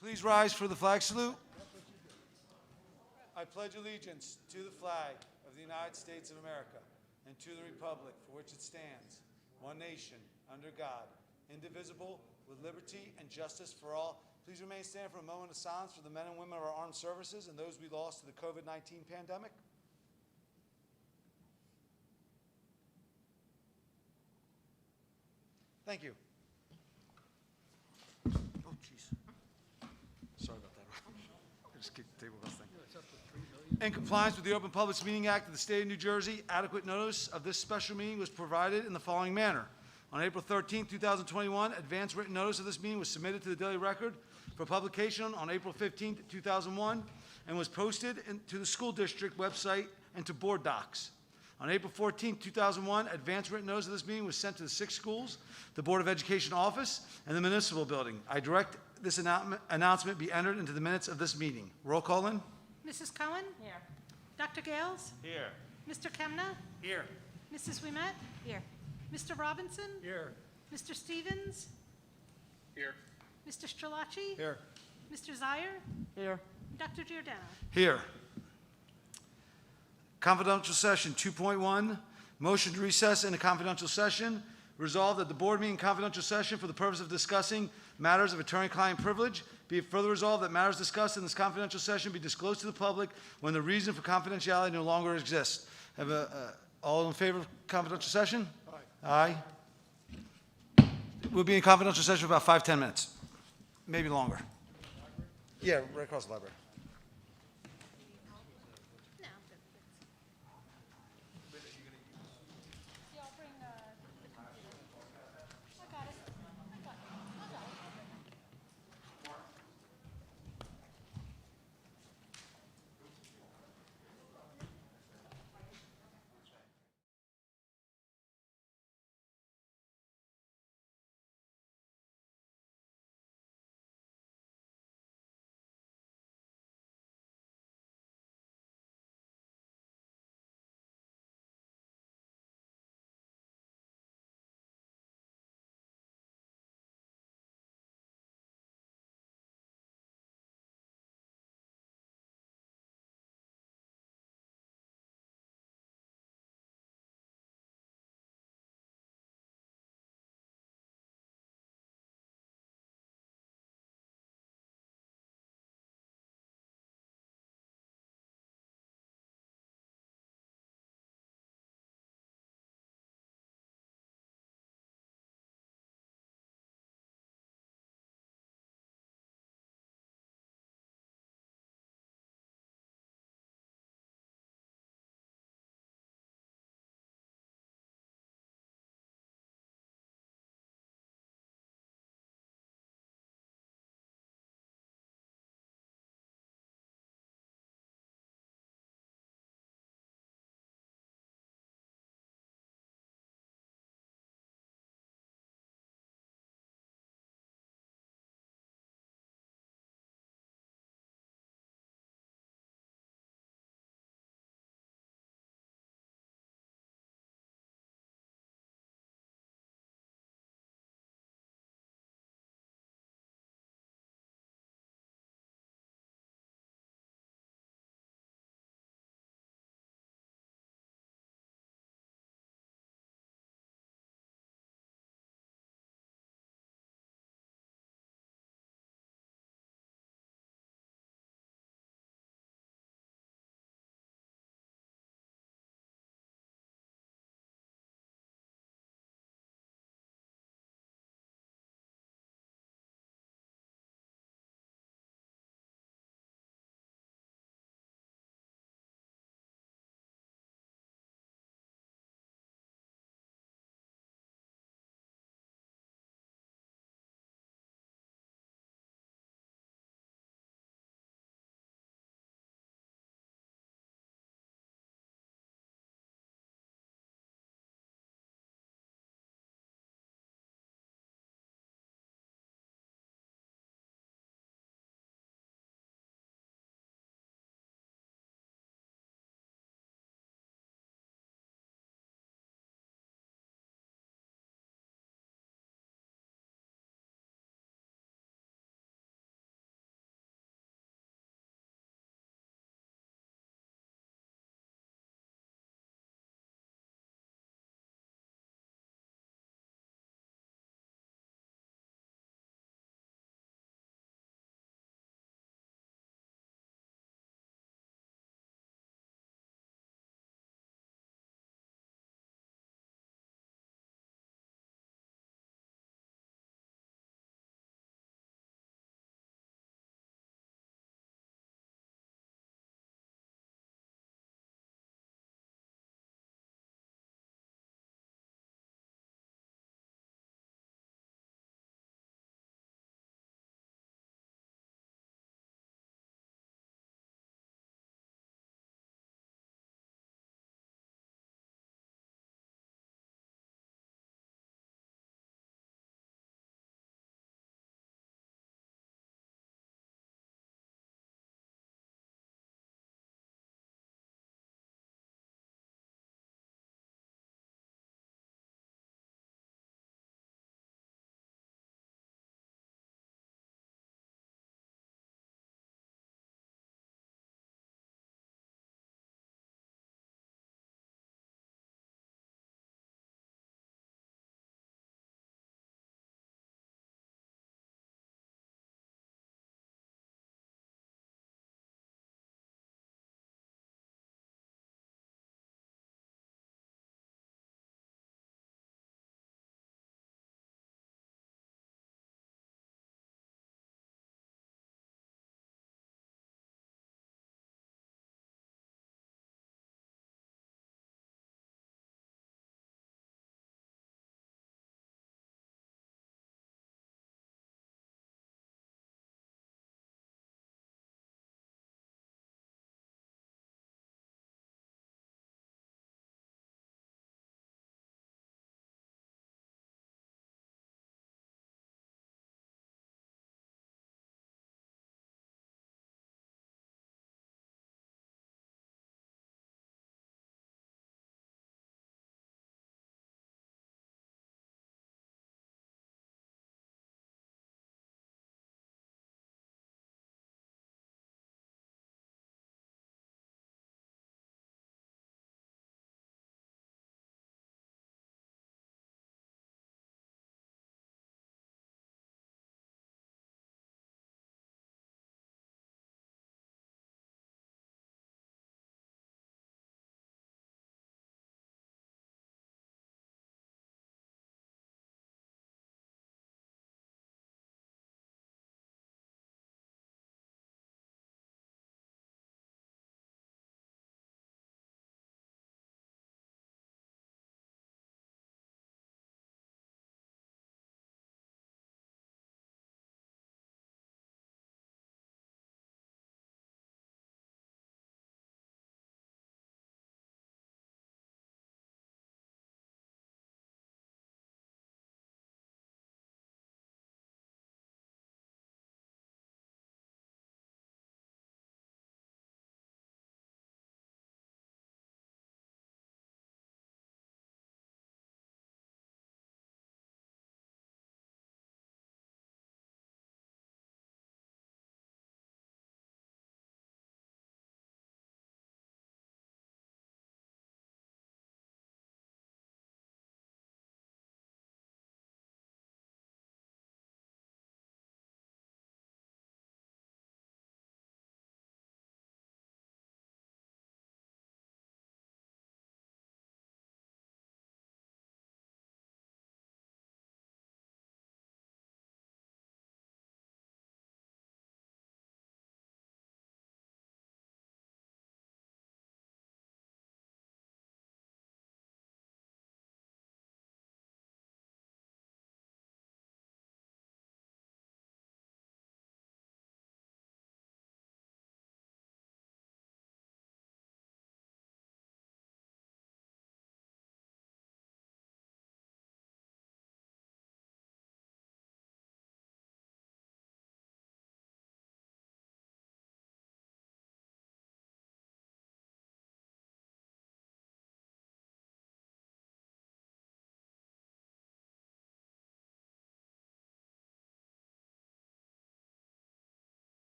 Please rise for the flag salute. I pledge allegiance to the flag of the United States of America and to the republic for which it stands, one nation, under God, indivisible, with liberty and justice for all. Please remain standing for a moment of silence for the men and women of our armed services and those we lost to the COVID-19 pandemic. Thank you. Oh, jeez. Sorry about that. I just kicked the table with this thing. In compliance with the Open Public Meeting Act of the State of New Jersey, adequate notice of this special meeting was provided in the following manner. On April 13, 2021, advance written notice of this meeting was submitted to the Daily Record for publication on April 15, 2001, and was posted to the school district website and to board docs. On April 14, 2001, advance written notice of this meeting was sent to the 6 schools, the Board of Education office, and the municipal building. I direct this announcement be entered into the minutes of this meeting. Roll call in. Mrs. Cohen? Here. Dr. Gales? Here. Mr. Kemna? Here. Mrs. Ouimet? Here. Mr. Robinson? Here. Mr. Stevens? Here. Mr. Strelacci? Here. Mr. Zire? Here. Dr. Giordano? Here. Confidential session 2.1, motion to recess in a confidential session. Resolved that the board meeting confidential session for the purpose of discussing matters of attorney-client privilege. Be it further resolved that matters discussed in this confidential session be disclosed to the public when the reason for confidentiality no longer exists. All in favor of confidential session? Aye. Aye. We'll be in confidential session for about 5-10 minutes, maybe longer. Yeah, right across the library.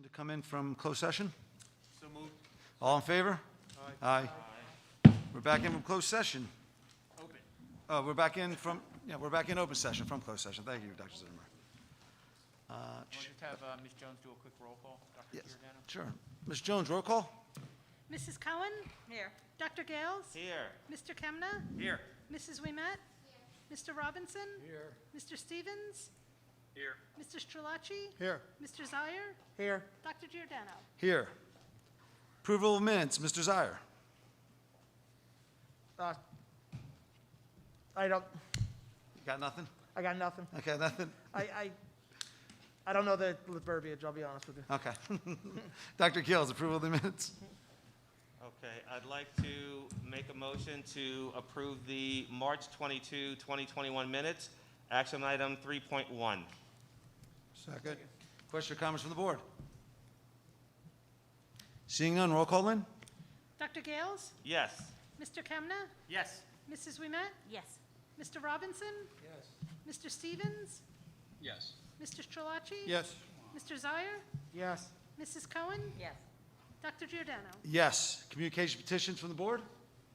to come in from closed session? So moved. All in favor? Aye. We're back in from closed session. Open. Oh, we're back in from, yeah, we're back in open session from closed session. Thank you, Dr. Zimmer. Want to just have Ms. Jones do a quick roll call? Dr. Yes, Giordano? sure. Ms. Jones, roll call? Mrs. Cohen? Here. Dr. Gales? Here. Mr. Kemna? Here. Mrs. Wimet? Mr. Robinson? Here. Mr. Stevens? Here. Mr. Strelacci? Here. Mr. Zire? Here. Dr. Giordano? Here. Approval of minutes, Mr. Zire. I don't, You got nothing? I got nothing. Okay, nothing? I don't know the verbiage, I'll be honest with you. Okay. Dr. Gales, approval of the minutes? Okay, I'd like to make a motion to approve the March 22, 2021 minutes, action item 3.1. Second. Question or comments from the board? Seeing none, roll call, Lynn? Dr. Gales? Yes. Mr. Kemna? Yes. Mrs. Wimet? Yes. Mr. Robinson? Yes. Mr. Stevens? Yes. Mr. Strelacci? Yes. Mr. Zire? Yes. Mrs. Cohen? Yes. Dr. Giordano? Yes. Communication petitions from the board?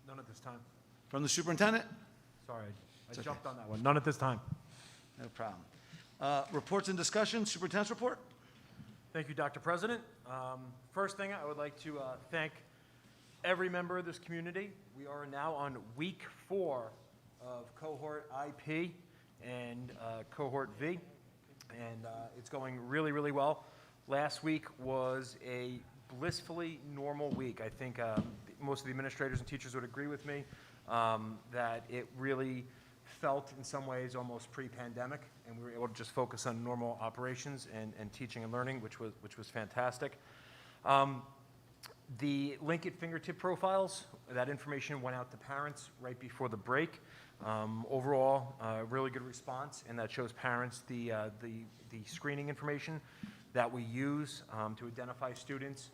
None at this time. From the superintendent? Sorry, It's I okay. jumped on that one. None at this time. No problem. Reports and discussion, superintendent's report? Thank you, Dr. President. First thing, I would like to thank every member of this community. We are now on week 4 of cohort IP and cohort V, and it's going really, really well. Last week was a blissfully normal week. I think most of the administrators and teachers would agree with me that it really felt in some ways almost pre-pandemic, and we were able to just focus on normal operations and teaching and learning, which was fantastic. The Link It fingertip profiles, that information went out to parents right before the break. Overall, really good response, and that shows parents the screening information that we use to identify students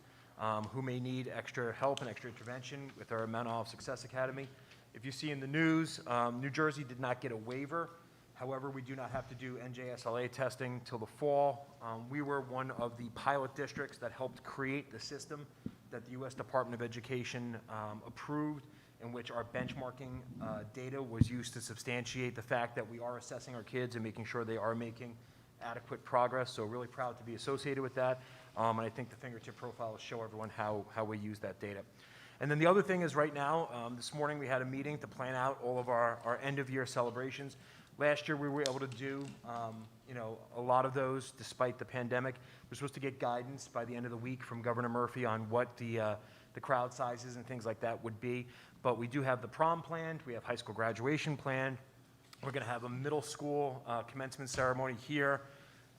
who may need extra help and extra intervention with our Mental Health Success Academy. If you see in the news, New Jersey did not get a waiver. However, we do not have to do NJSLA testing till the fall. We were one of the pilot districts that helped create the system that the U.S. Department of Education approved, in which our benchmarking data was used to substantiate the fact that we are assessing our kids and making sure they are making adequate progress. So really proud to be associated with that. And I think the fingertip profiles show everyone how we use that data. And then the other thing is right now, this morning we had a meeting to plan out all of our end-of-year celebrations. Last year we were able to do a lot of those despite the pandemic. We're supposed to get guidance by the end of the week from Governor Murphy on what the crowd sizes and things like that would be. But we do have the prom planned. We have high school graduation planned. We're going to have a middle school commencement ceremony here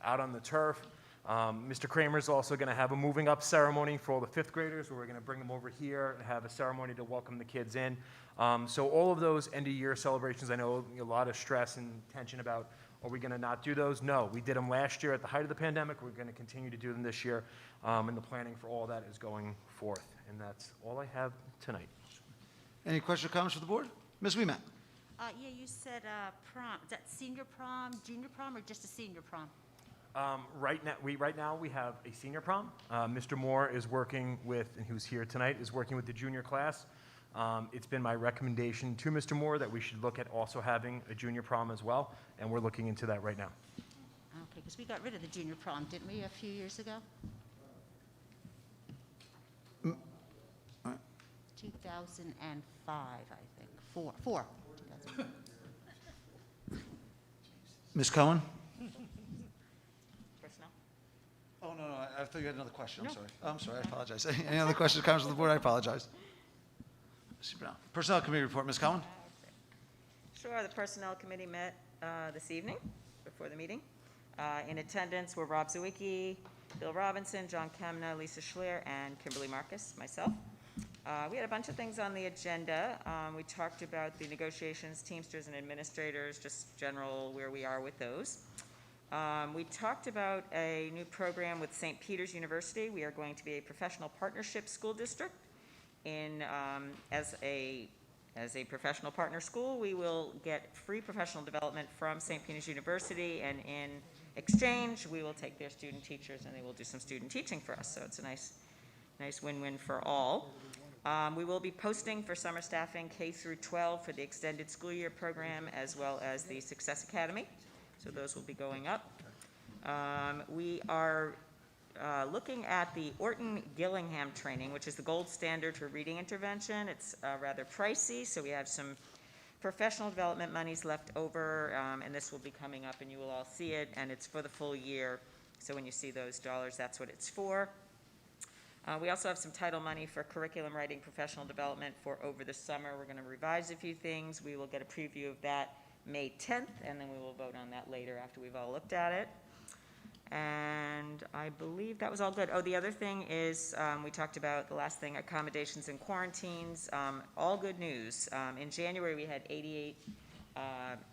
out on the turf. Mr. Kramer is also going to have a moving up ceremony for all the 5th graders, where we're going to bring them over here and have a ceremony to welcome the kids in. So all of those end of year celebrations, I know a lot of stress and tension about, are we going to not do those? No, we did them last year at the height of the pandemic. We're going to continue to do them this year. And the planning for all that is going forth. And that's all I have tonight. Any questions or comments from the board? Ms. Wimet? Yeah, you said prom. Is that senior prom, junior prom, or just a senior prom? Right now we have a senior prom. Mr. Moore is working with, and who's here tonight, is working with the junior class. It's been my recommendation to Mr. Moore that we should look at also having a junior prom as well, and we're looking into that right now. Okay, because we got rid of the junior prom, didn't we, a few years ago? 2005, I think. Four. 2005. Ms. Cohen? Personnel? Oh, no, I thought you had another question. I'm sorry. I'm sorry, I apologize. Any other questions or comments from the board? I apologize. Mr. Brown. Personnel Committee report, Ms. Cohen? Sure, the Personnel Committee met this evening before the meeting. In attendance were Rob Zawicki, Bill Robinson, John Kemna, Lisa Schleer, and Kimberly Marcus, myself. We had a bunch of things on the agenda. We talked about the negotiations, Teamsters and administrators, just general where we are with those. We talked about a new program with St. Peter's University. We are going to be a professional partnership school district as As a professional partner school, we will get free professional development from St. Peter's University, and in exchange, we will take their student teachers and they will do some student teaching for us. So it's a nice win-win for all. We will be posting for summer staffing K through 12 for the extended school year program, as well as the Success Academy. So those will be going up. We are looking at the Orton-Gillingham training, which is the gold standard for reading intervention. It's rather pricey, so we have some professional development monies left over, and this will be coming up, and you will all see it, and it's for the full year. So when you see those dollars, that's what it's for. We also have some title money for curriculum writing professional development for over the summer. We're going to revise a few things. We will get a preview of that May 10th, and then we will vote on that later after we've all looked at it. And I believe that was all good. Oh, the other thing is, we talked about the last thing, accommodations and quarantines. All good news. In January, we had 88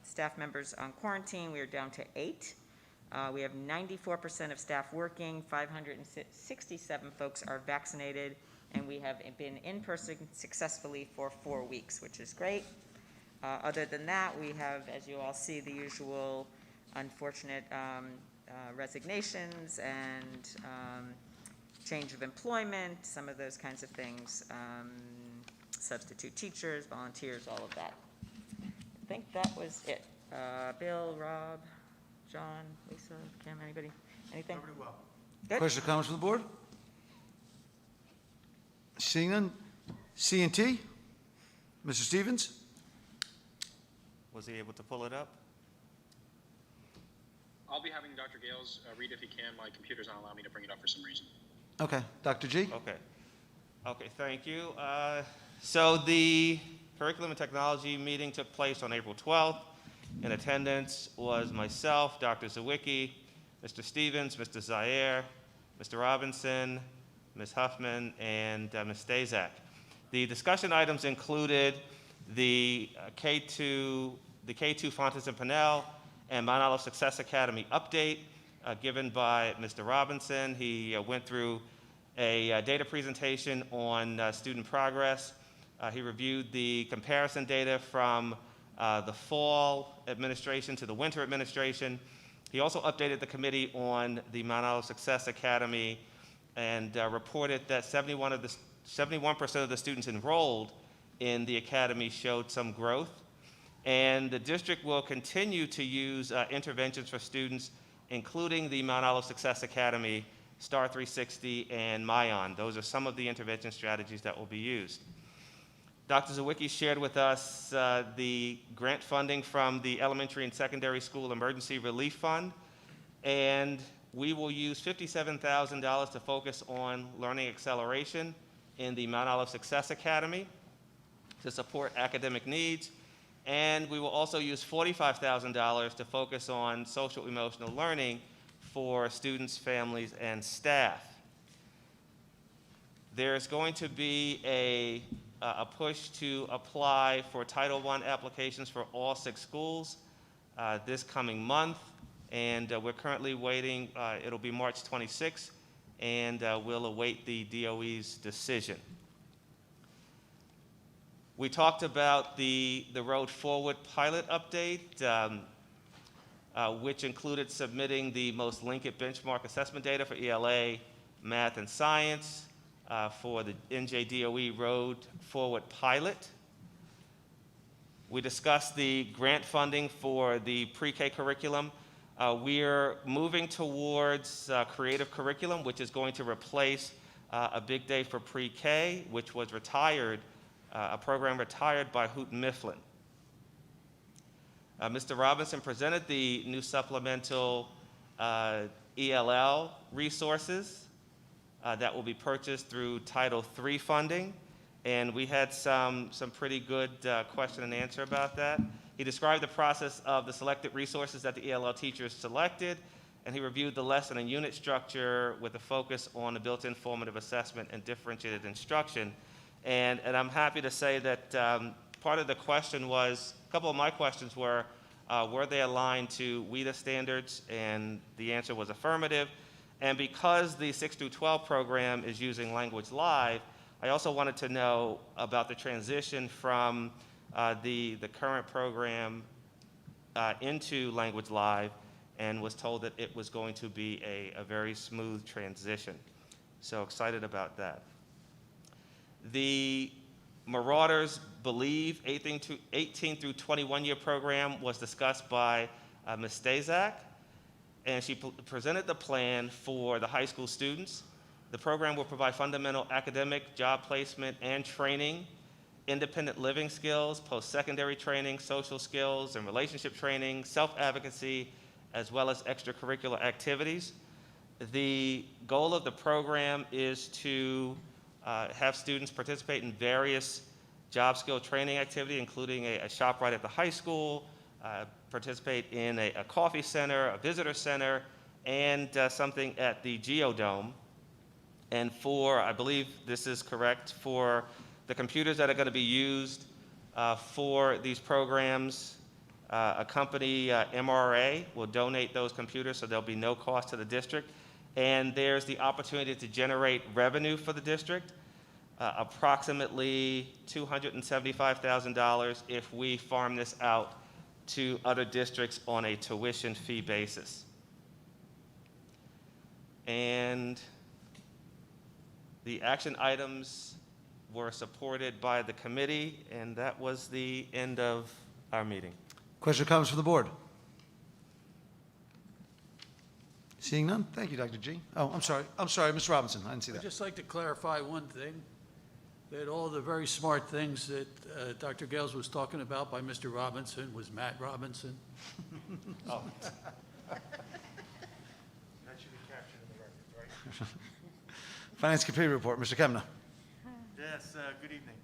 staff members on quarantine. We are down to 8. We have 94% of staff working, 567 folks are vaccinated, and we have been in person successfully for 4 weeks, which is great. Other than that, we have, as you all see, the usual unfortunate resignations and change of employment, some of those kinds of things, substitute teachers, volunteers, all of that. I think that was it. Bill, Rob, John, Lisa, Kim, anybody? Anything? Covered it well. Good. Questions or comments from the board? Seeing none. C&T? Mr. Stevens? Was he able to pull it up? I'll be having Dr. Gales read if he can. My computer's not allowing me to bring it up for some reason. Okay. Dr. G? Okay, thank you. So the Curriculum and Technology meeting took place on April 12th. In attendance was myself, Dr. Zawicki, Mr. Stevens, Mr. Zaire, Mr. Robinson, Ms. Huffman, and Ms. Stazak. The discussion items included the K2 Fontes and Pinnell and Mount Olive Success Academy update given by Mr. Robinson. He went through a data presentation on student progress. He reviewed the comparison data from the fall administration to the winter administration. He also updated the committee on the Mount Olive Success Academy and reported that 71% of the students enrolled in the academy showed some growth. And the district will continue to use interventions for students, including the Mount Olive Success Academy, STAR 360, and MYON. Those are some of the intervention strategies that will be used. Dr. Zawicki shared with us the grant funding from the Elementary and Secondary School Emergency Relief Fund, and we will use $57,000 to focus on learning acceleration in the Mount Olive Success Academy to support academic needs, and we will also use $45,000 to focus on social emotional learning for students, families, and staff. There's going to be a push to apply for Title I applications for all 6 schools this coming month, and we're currently waiting. It'll be March 26th, and we'll await the DOE's decision. We talked about the Road Forward pilot update, which included submitting the most linked benchmark assessment data for ELA, math, and science for the NJDOE Road Forward pilot. We discussed the grant funding for the pre-K curriculum. We're moving towards creative curriculum, which is going to replace a big day for pre-K, which was retired, a program retired by Houghton Mifflin. Mr. Robinson presented the new supplemental ELL resources that will be purchased through Title III funding, and we had some pretty good question and answer about that. He described the process of the selected resources that the ELL teachers selected, and he reviewed the lesson and unit structure with a focus on the built-in formative assessment and differentiated instruction. And I'm happy to say that part of the question was, a couple of my questions were they aligned to WIDA standards? And the answer was affirmative. And because the 6 through 12 program is using Language Live, I also wanted to know about the transition from the current program into Language Live and was told that it was going to be a very smooth transition. So excited about that. The Marauders Believe 18 through 21 year program was discussed by Ms. Stazak, and she presented the plan for the high school students. The program will provide fundamental academic, job placement, and training, independent living skills, post-secondary training, social skills and relationship training, self-advocacy, as well as extracurricular activities. The goal of the program is to have students participate in various job skill training activity, including a shop right at the high school, participate in a coffee center, a visitor center, and something at the Geodome. And for, I believe this is correct, for the computers that are going to be used for these programs, a company, MRA, will donate those computers, so there'll be no cost to the district. And there's the opportunity to generate revenue for the district, approximately $275,000 if we farm this out to other districts on a tuition fee basis. And the action items were supported by the committee, and that was the end of our meeting. Question or comments from the board? Seeing none? Thank you, Dr. G. Oh, I'm sorry, Mr. Robinson, I didn't see I'd that. just like to clarify one thing, that all the very smart things that Dr. Gales was talking about by Mr. Robinson was Matt Robinson. Oh. That should be captured in the records, right? Finance Committee report, Mr. Kemna. Yes, good evening.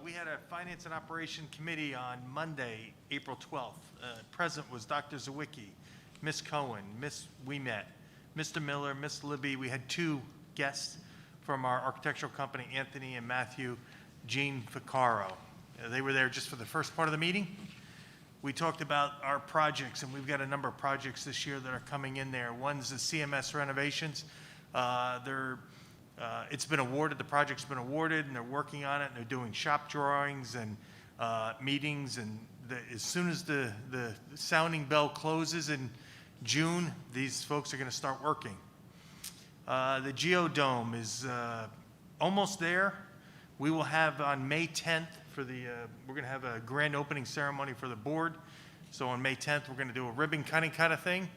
We had a Finance and Operation Committee on Monday, April 12th. Present was Dr. Zawicki, Ms. Cohen, Ms. Ouimet, Mr. Miller, Ms. Libby. We had two guests from our architectural company, Anthony and Matthew Jean Ficcaro. They were there just for the first part of the meeting. We talked about our projects, and we've got a number of projects this year that are coming in there. One's the CMS renovations. It's been awarded, the project's been awarded, and they're working on it, and they're doing shop drawings and meetings, and as soon as the sounding bell closes in June, these folks are going to start working. The Geodome is almost there. We will have on May 10th we're going to have a grand opening ceremony for the board. So on May 10th, we're going to do a ribbon cutting kind of thing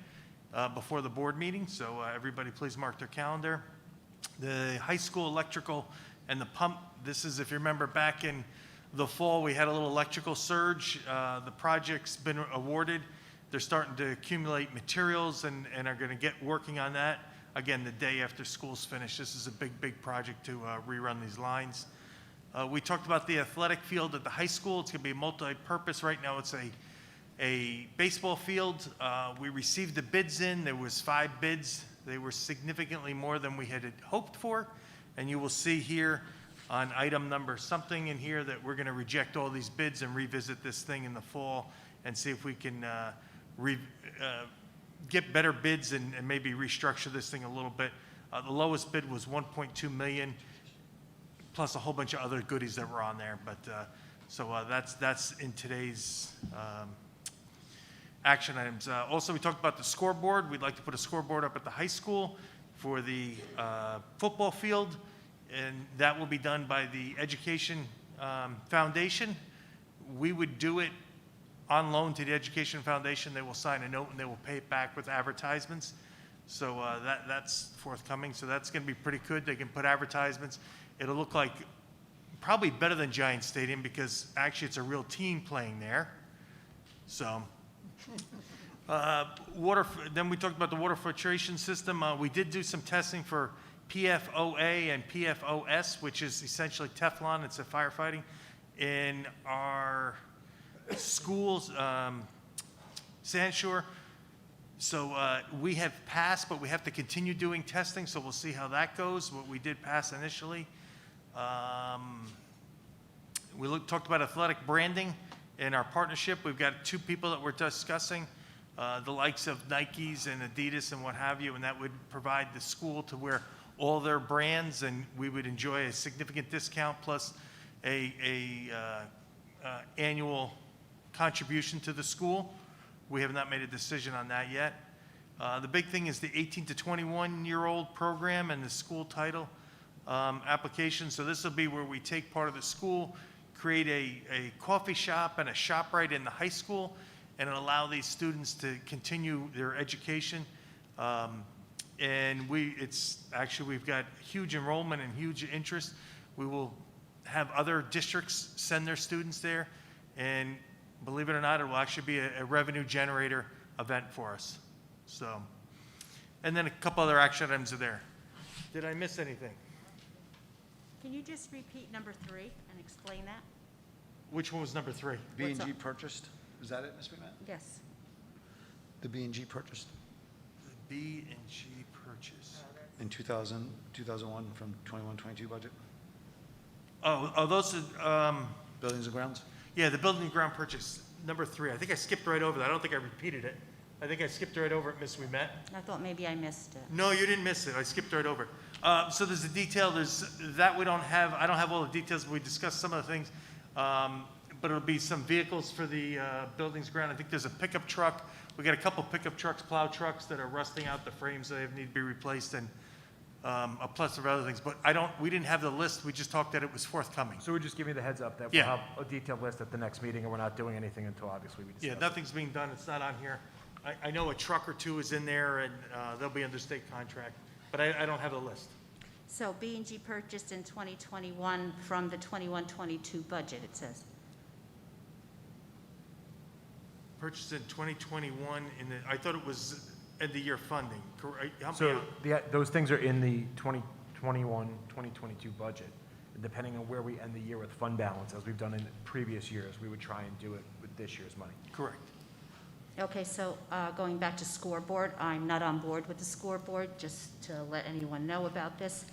before the board meeting. So everybody please mark their calendar. The high school electrical and the pump, this is, if you remember back in the fall, we had a little electrical surge. The project's been awarded. They're starting to accumulate materials and are going to get working on that. Again, the day after school's finished. This is a big project to rerun these lines. We talked about the athletic field at the high school. It's going to be multi-purpose. Right now it's a baseball field. We received the bids in. There was 5 bids. They were significantly more than we had hoped for. And you will see here on item number something in here that we're going to reject all these bids and revisit this thing in the fall and see if we can get better bids and maybe restructure this thing a little bit. The lowest bid was $1.2 million, plus a whole bunch of other goodies that were on there. But so that's in today's action items. Also, we talked about the scoreboard. We'd like to put a scoreboard up at the high school for the football field, and that will be done by the Education Foundation. We would do it on loan to the Education Foundation. They will sign a note and they will pay it back with advertisements. So that's forthcoming. So that's going to be pretty good. They can put advertisements. It'll look like probably better than Giant Stadium because actually it's a real team playing there. So then we talked about the water filtration system. We did do some testing for PFOA and PFOS, which is essentially Teflon. It's a firefighting in our schools, Sandshore. So we have passed, but we have to continue doing testing, so we'll see how that goes, what we did pass initially. We talked about athletic branding in our partnership. We've got 2 people that we're discussing, the likes of Nikes and Adidas and what have you, and that would provide the school to wear all their brands, and we would enjoy a significant discount plus a annual contribution to the school. We have not made a decision on that yet. The big thing is the 18 to 21-year-old program and the school title application. So this will be where we take part of the school, create a coffee shop and a ShopRite in the high school, and allow these students to continue their education. And we've got huge enrollment and huge interest. We will have other districts send their students there, and believe it or not, it will actually be a revenue generator event for us. So, and then a couple other action items are there. Did I miss anything? Can you just repeat number 3 and explain that? Which one was number 3? B&G purchased, is that it, Ms. McMahon? Yes. The B&G purchased The B&G purchase. in 2001 from 21-22 budget, Oh, those are, buildings and grounds? yeah, the building and ground purchase, number 3. I think I skipped right over that. I don't think I repeated it. I think I skipped right over it, Miss We Met. I thought maybe I missed it. No, you didn't miss it. I skipped right over it. So there's a detail, that we don't have, I don't have all the details, but we discussed some of the things. But it'll be some vehicles for the buildings ground. I think there's a pickup truck. We got a couple pickup trucks, plow trucks that are rusting out, the frames that need to be replaced, and a plethora of other things. But we didn't have the list. We just talked that it was forthcoming. So we're just giving the heads up that we'll Yeah. have a detailed list at the next meeting, and we're not doing anything until obviously we discuss. Yeah, nothing's being done. It's not on here. I know a truck or two is in there, and they'll be under state contract, but I don't have the list. So B&G purchased in 2021 from the 21-22 budget, it says. Purchased in 2021 I thought it was end of year funding, correct? Help me So out. those things are in the 2021, 2022 budget. Depending on where we end the year with fund balance, as we've done in previous years, we would try and do it with this year's money. Correct. Okay, so going back to scoreboard, I'm not on board with the scoreboard, just to let anyone know about this.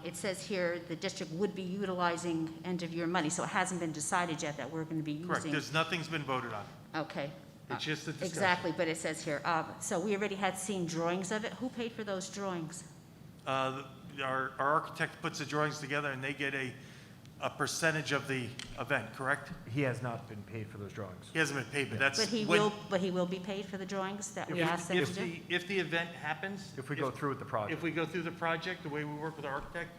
It says here the district would be utilizing end-of-year money, so it hasn't been decided yet that we're going to be Correct. using. Nothing's been voted on. Okay. It's just a discussion. Exactly, but it says here, so we already had seen drawings of it. Who paid for those drawings? Our architect puts the drawings together, and they get a percentage of the event, correct? He has not been paid for those drawings. He hasn't been paid, but that's But he when- will be paid for the drawings that we if- asked them to if do? if the event happens. If we go through with the project. If we go through the project, the way we work with our architect,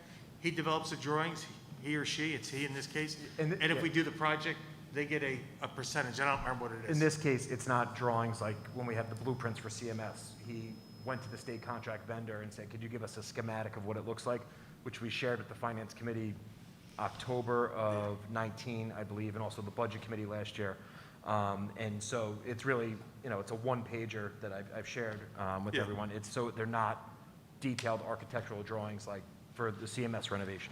he develops the drawings, he or she, it's he in this case. And And if we do the project, they get a percentage. I don't remember what it is. In this case, it's not drawings like when we have the blueprints for CMS. He went to the state contract vendor and said, could you give us a schematic of what it looks like, which we shared with the finance committee October of 19, I believe, and also the budget committee last year. And so it's really, it's a one-pager that I've shared with Yeah. everyone. So they're not detailed architectural drawings like for the CMS renovation.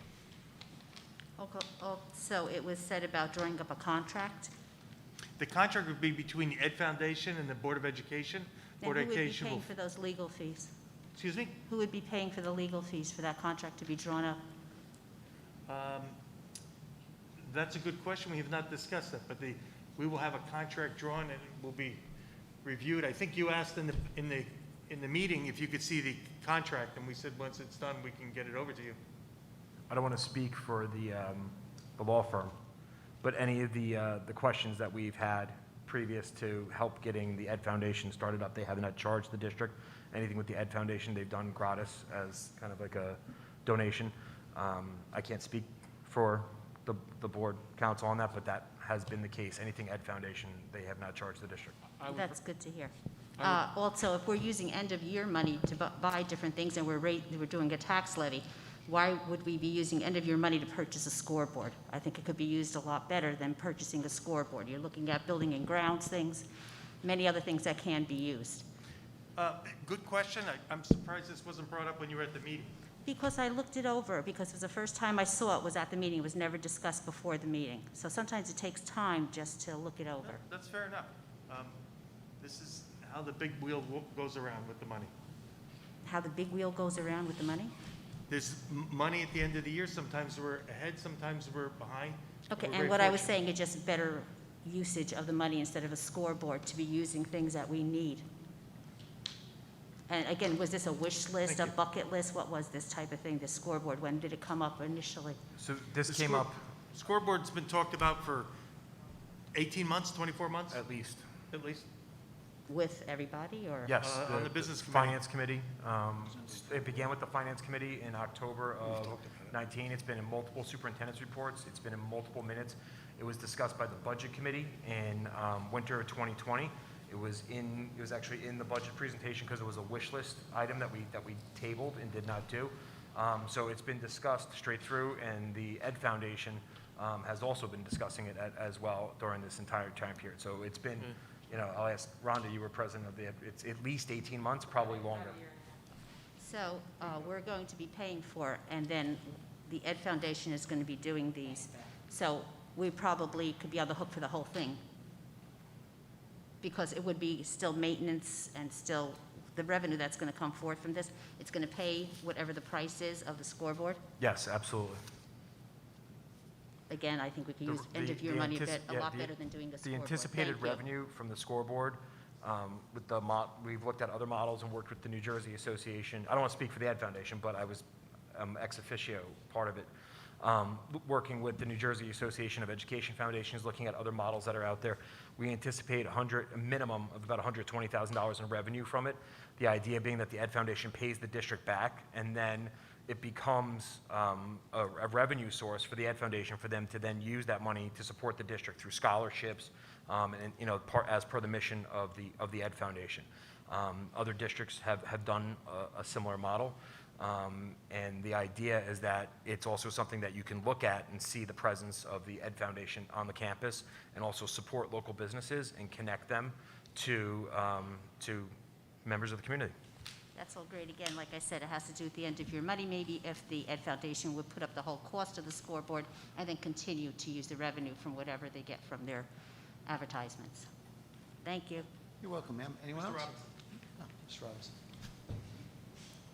Okay, so it was said about drawing up a contract? The contract would be between the Ed Foundation and the Board of Education. And Board who of would be Education paying will, for those legal fees? excuse me? Who would be paying for the legal fees for that contract to be drawn up? That's a good question. We have not discussed that, but we will have a contract drawn and it will be reviewed. I think you asked in the meeting if you could see the contract, and we said, once it's done, we can get it over to you. I don't want to speak for the law firm, but any of the questions that we've had previous to help getting the Ed Foundation started up, they have not charged the district. Anything with the Ed Foundation, they've done gratis as kind of like a donation. I can't speak for the board council on that, but that has been the case. Anything Ed Foundation, they have not charged the district. That's good to hear. Also, if we're using end-of-year money to buy different things and we're doing a tax levy, why would we be using end-of-year money to purchase a scoreboard? I think it could be used a lot better than purchasing a scoreboard. You're looking at building and grounds things, many other things that can be used. Good question. I'm surprised this wasn't brought up when you were at the meeting. Because I looked it over, because it was the first time I saw it was at the meeting. It was never discussed before the meeting. So sometimes it takes time just to look it over. That's fair enough. This is how the big wheel goes around with the money. How the big wheel goes around with the money? There's money at the end of the year. Sometimes we're ahead, sometimes we're behind. Okay, We're and very what I was fortunate. saying is just better usage of the money instead of a scoreboard, to be using things that we need. And again, was this a wish list, a Thank you. bucket list? What was this type of thing, this scoreboard? When did it come up initially? So this The came score- up, Scoreboard's been talked about for 18 months, 24 months? At least. At least. With everybody, or? Yes. On the business committee. Finance committee. It began with the finance committee in October of 19. It's been in multiple superintendent's reports. It's been in multiple minutes. It was discussed by the budget committee in winter of 2020. It was actually in the budget presentation because it was a wish list item that we tabled and did not do. So it's been discussed straight through, and the Ed Foundation has also been discussing it as well during this entire time period. So it's been, I'll ask Rhonda, you were president of it's at least 18 months, probably longer. So we're going to be paying for, and then the Ed Foundation is going to be doing these. So we probably could be on the hook for the whole thing, because it would be still maintenance and still the revenue that's going to come forth from this. It's going to pay whatever the price is of the scoreboard. Yes, absolutely. Again, I think we could use The- end-of-year the money a antici- lot yeah, better than doing the The scoreboard. anticipated Thank you. revenue from the scoreboard, with we've looked at other models and worked with the New Jersey Association. I don't want to speak for the Ed Foundation, but I was ex officio part of it. Working with the New Jersey Association of Education Foundations, looking at other models that are out there. We anticipate a minimum of about $120,000 in revenue from it. The idea being that the Ed Foundation pays the district back, and then it becomes a revenue source for the Ed Foundation for them to then use that money to support the district through scholarships, and as per the mission of the Ed Foundation. Other districts have done a similar model. And the idea is that it's also something that you can look at and see the presence of the Ed Foundation on the campus, and also support local businesses and connect them to members of the community. That's all great. Again, like I said, it has to do with the end of your money. Maybe if the Ed Foundation would put up the whole cost of the scoreboard and then continue to use the revenue from whatever they get from their advertisements. Thank you. You're welcome, ma'am. Anyone else? Robinson. No, Mr. Robinson.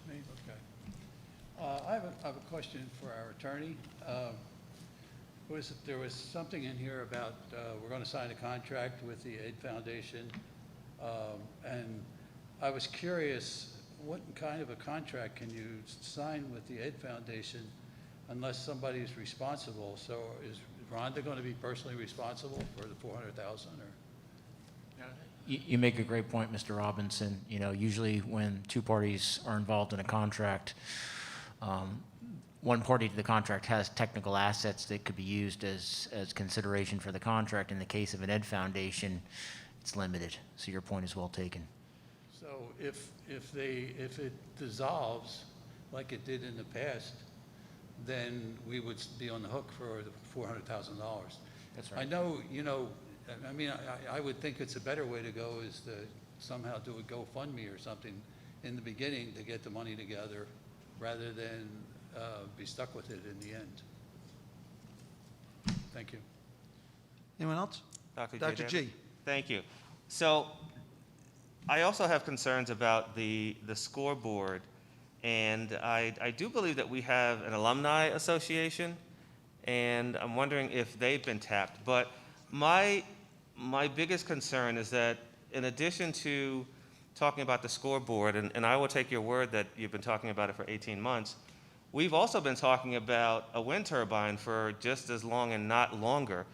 Me? Okay. I have a question for our attorney. There was something in here about we're going to sign a contract with the Ed Foundation, and I was curious, what kind of a contract can you sign with the Ed Foundation unless somebody is responsible? So is Rhonda going to be personally responsible for the $400,000, or? You make a great point, Mr. Robinson. Usually when two parties are involved in a contract, one party to the contract has technical assets that could be used as consideration for the contract. In the case of an Ed Foundation, it's limited. So your point is well taken. So if it dissolves like it did in the past, then we would be on the hook for the $400,000. That's right. I know, I would think it's a better way to go is to somehow do a GoFundMe or something in the beginning to get the money together, rather than be stuck with it in the end. Thank you. Anyone else? Dr. Dr. G. Thank you. So I also have concerns about the scoreboard, and I do believe that we have an alumni association, and I'm wondering if they've been tapped. But my biggest concern is that in addition to talking about the scoreboard, and I will take your word that you've been talking about it for 18 months, we've also been talking about a wind turbine for just as long and not longer.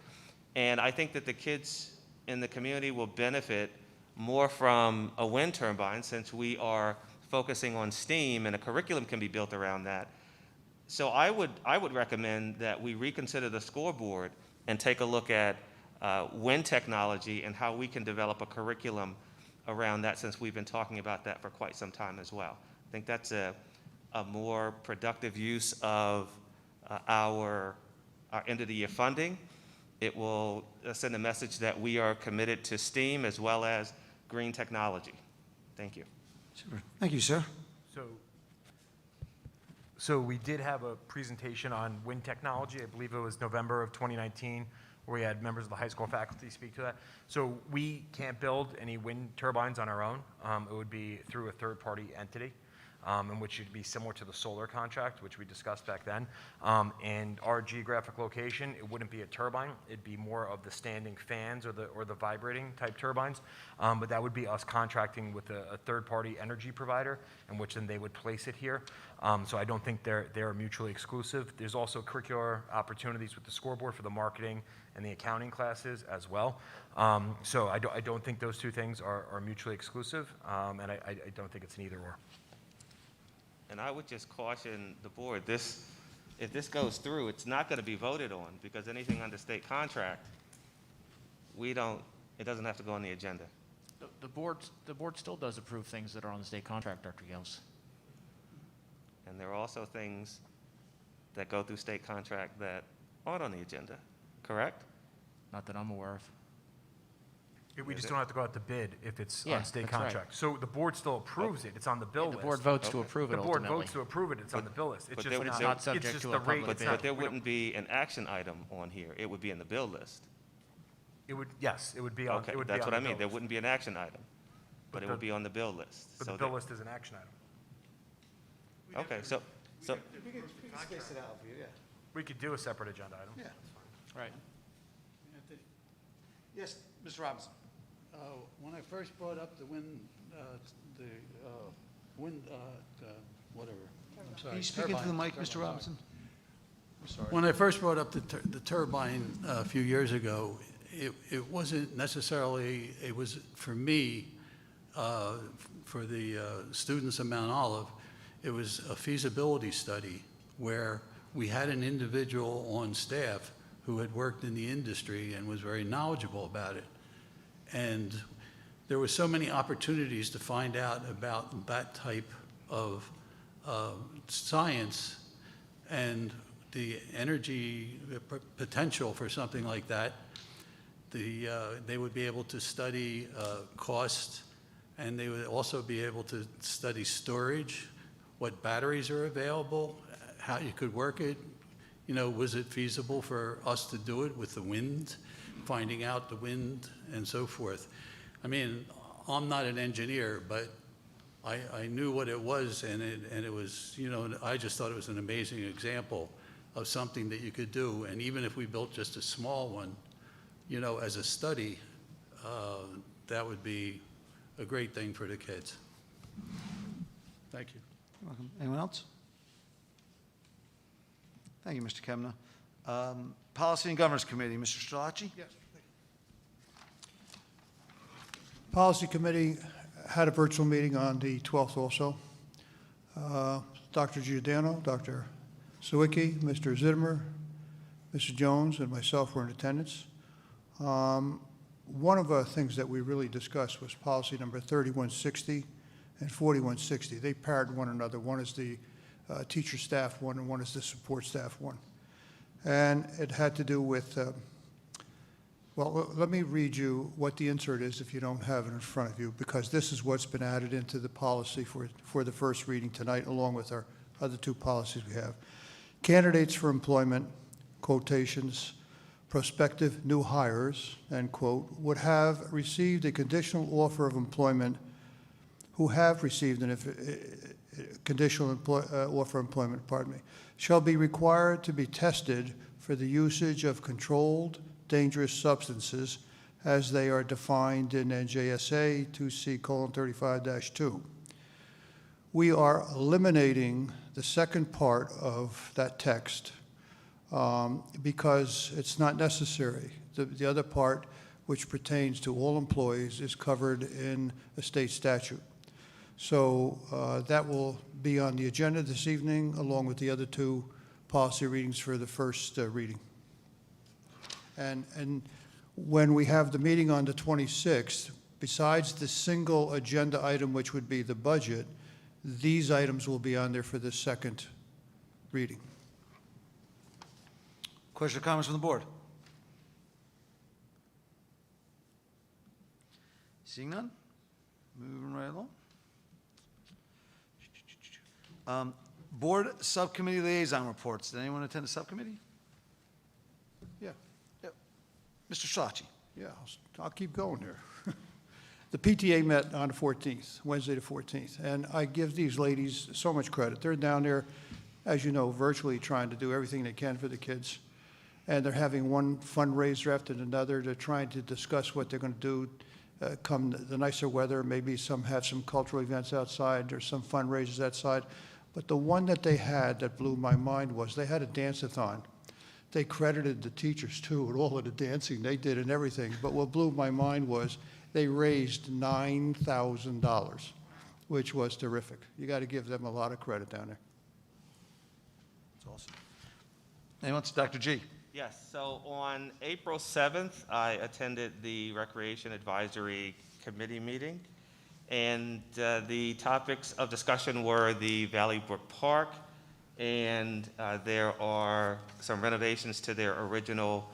And I think that the kids in the community will benefit more from a wind turbine, since we are focusing on STEAM and a curriculum can be built around that. So I would recommend that we reconsider the scoreboard and take a look at wind technology and how we can develop a curriculum around that, since we've been talking about that for quite some time as well. I think that's a more productive use of our end of the year funding. It will send a message that we are committed to STEAM as well as green technology. Thank you. Super. Thank you, sir. So we did have a presentation on wind technology. I believe it was November of 2019, where we had members of the high school faculty speak to that. So we can't build any wind turbines on our own. It would be through a third-party entity. in which it'd be similar to the solar contract, which we discussed back then. And our geographic location, it wouldn't be a turbine. It'd be more of the standing fans or the vibrating type turbines. But that would be us contracting with a third-party energy provider, in which then they would place it here. So I don't think they're mutually exclusive. There's also curricular opportunities with the scoreboard for the marketing and the accounting classes as well. So I don't think those two things are mutually exclusive, and I don't think it's an either-or. And I would just caution the board, if this goes through, it's not going to be voted on, because anything under state contract, it doesn't have to go on the agenda. The board still does approve things that are on the state contract, Dr. Gales. And there are also things that go through state contract that aren't on the agenda, correct? Not that I'm aware of. We just don't have to go out to bid if it's Yeah, on state that's right. contract. So the board still approves it, it's on the bill The list. board votes to approve it The board ultimately. votes to approve it, it's on the bill list. It's but just there- It's there- not subject it's just to the a rate. public But bid. but there we don't- wouldn't be an action item on here. It would be in the bill list. It would, yes, it would be on, Okay, it would be that's on what I the mean. bill There list. wouldn't be an action item, but it the- would be on the bill list. But So the bill that- list is an action item. Okay, so, We can space it out for you, yeah. We could do a separate agenda item. Yeah. Right. Yes, Mr. Robinson. When I first brought up the wind, whatever, I'm sorry. Can you speak into the turbine, mic, turbine, Mr. sorry. Robinson? I'm sorry. When I first brought up the turbine a few years ago, it wasn't necessarily, it was for me, for the students of Mount Olive, it was a feasibility study where we had an individual on staff who had worked in the industry and was very knowledgeable about it. And there were so many opportunities to find out about that type of science and the energy potential for something like that. They would be able to study cost, and they would also be able to study storage, what batteries are available, how you could work it. You know, was it feasible for us to do it with the wind, finding out the wind and so forth. I mean, I'm not an engineer, but I knew what it was, and it was, you know, I just thought it was an amazing example of something that you could do. And even if we built just a small one, you know, as a study, that would be a great thing for the kids. Thank you. You're welcome. Anyone else? Thank you, Mr. Kemna. Policy and Governance Committee, Mr. Strelacci? Yes. Policy Committee had a virtual meeting on the 12th also. Dr. Giordano, Dr. Sawicki, Mr. Zittimer, Mr. Jones, and myself were in attendance. One of the things that we really discussed was policy number 3160 and 4160. They paired one another. One is the teacher staff one, and one is the support staff one. And it had to do with, well, let me read you what the insert is if you don't have it in front of you, because this is what's been added into the policy for the first reading tonight, along with our other two policies we have. Candidates for employment, quotations, prospective new hires, end quote, would have received a conditional offer of employment, who have received an conditional offer of employment, pardon me, shall be required to be tested for the usage of controlled dangerous substances as they are defined in NJSA 2C:35-2. We are eliminating the second part of that text because it's not necessary. The other part, which pertains to all employees, is covered in a state statute. So that will be on the agenda this evening, along with the other two policy readings for the first reading. And when we have the meeting on the 26th, besides the single agenda item, which would be the budget, these items will be on there for the second reading. Questions or comments from the board? Seeing none? Moving right along. Board Subcommittee Liaison Reports. Did anyone attend a subcommittee? Yeah. Yep. Mr. Strelacci? Yeah, I'll keep going here. The PTA met on the 14th, Wednesday the 14th, and I give these ladies so much credit. They're down there, as you know, virtually trying to do everything they can for the kids, and they're having one fundraiser after another. They're trying to discuss what they're going to do come the nicer weather. Maybe have some cultural events outside or some fundraisers outside. But the one that they had that blew my mind was they had a dance-a-thon. They credited the teachers, too, with all of the dancing they did and everything. But what blew my mind was they raised $9,000, which was terrific. You got to give them a lot of credit down there. That's awesome. Anyone? Dr. G. Yes, so on April 7th, I attended the Recreation Advisory Committee meeting, and the topics of discussion were the Valley Brook Park, and there are some renovations to their original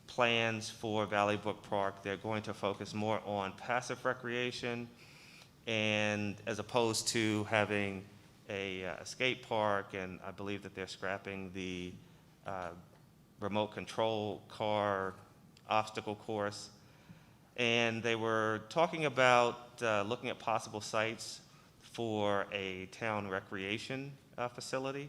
plans for Valley Brook Park. They're going to focus more on passive recreation, and as opposed to having a skate park, and I believe that they're scrapping the remote control car obstacle course. And they were talking about looking at possible sites for a town recreation facility.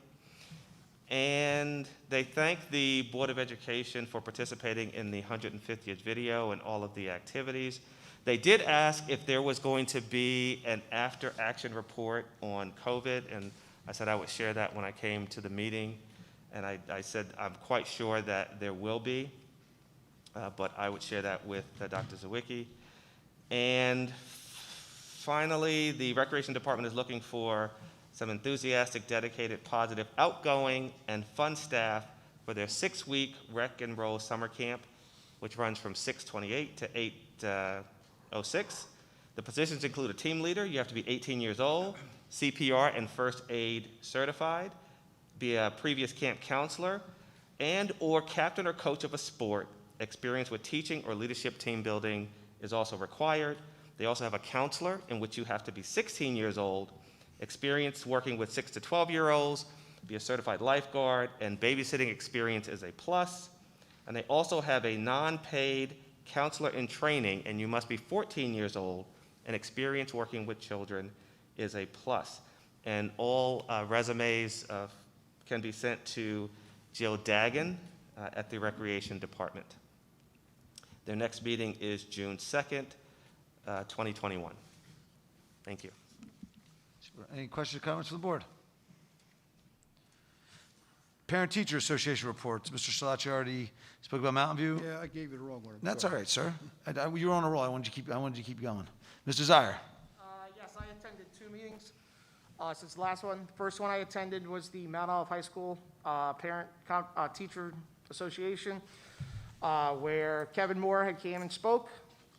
And they thanked the Board of Education for participating in the 150th video and all of the activities. They did ask if there was going to be an after-action report on COVID, and I said I would share that when I came to the meeting. And I said I'm quite sure that there will be, but I would share that with Dr. Zawicki. And finally, the Recreation Department is looking for some enthusiastic, dedicated, positive, outgoing, and fun staff for their 6-week Rec and Roll summer camp, which runs from 6/28 to 8/06. The positions include a team leader. You have to be 18 years old, CPR and first aid certified, be a previous camp counselor, and or captain or coach of a sport. Experience with teaching or leadership team building is also required. They also have a counselor in which you have to be 16 years old, experience working with 6 to 12-year-olds, be a certified lifeguard, and babysitting experience is a plus. And they also have a non-paid counselor in training, and you must be 14 years old, and experience working with children is a plus. And all resumes can be sent to Jill Dagan at the Recreation Department. Their next meeting is June 2nd, 2021. Thank you. Any questions or comments from the board? Parent-Teacher Association reports. Mr. Salachi already spoke about Mountain View. Yeah, I gave you the wrong one. That's all right, sir. You were on a roll. I wanted you to keep going. Mr. Zire. Yes, I attended 2 meetings since the last one. The first one I attended was the Mount Olive High School Parent-Teacher Association, where Kevin Moore had came and spoke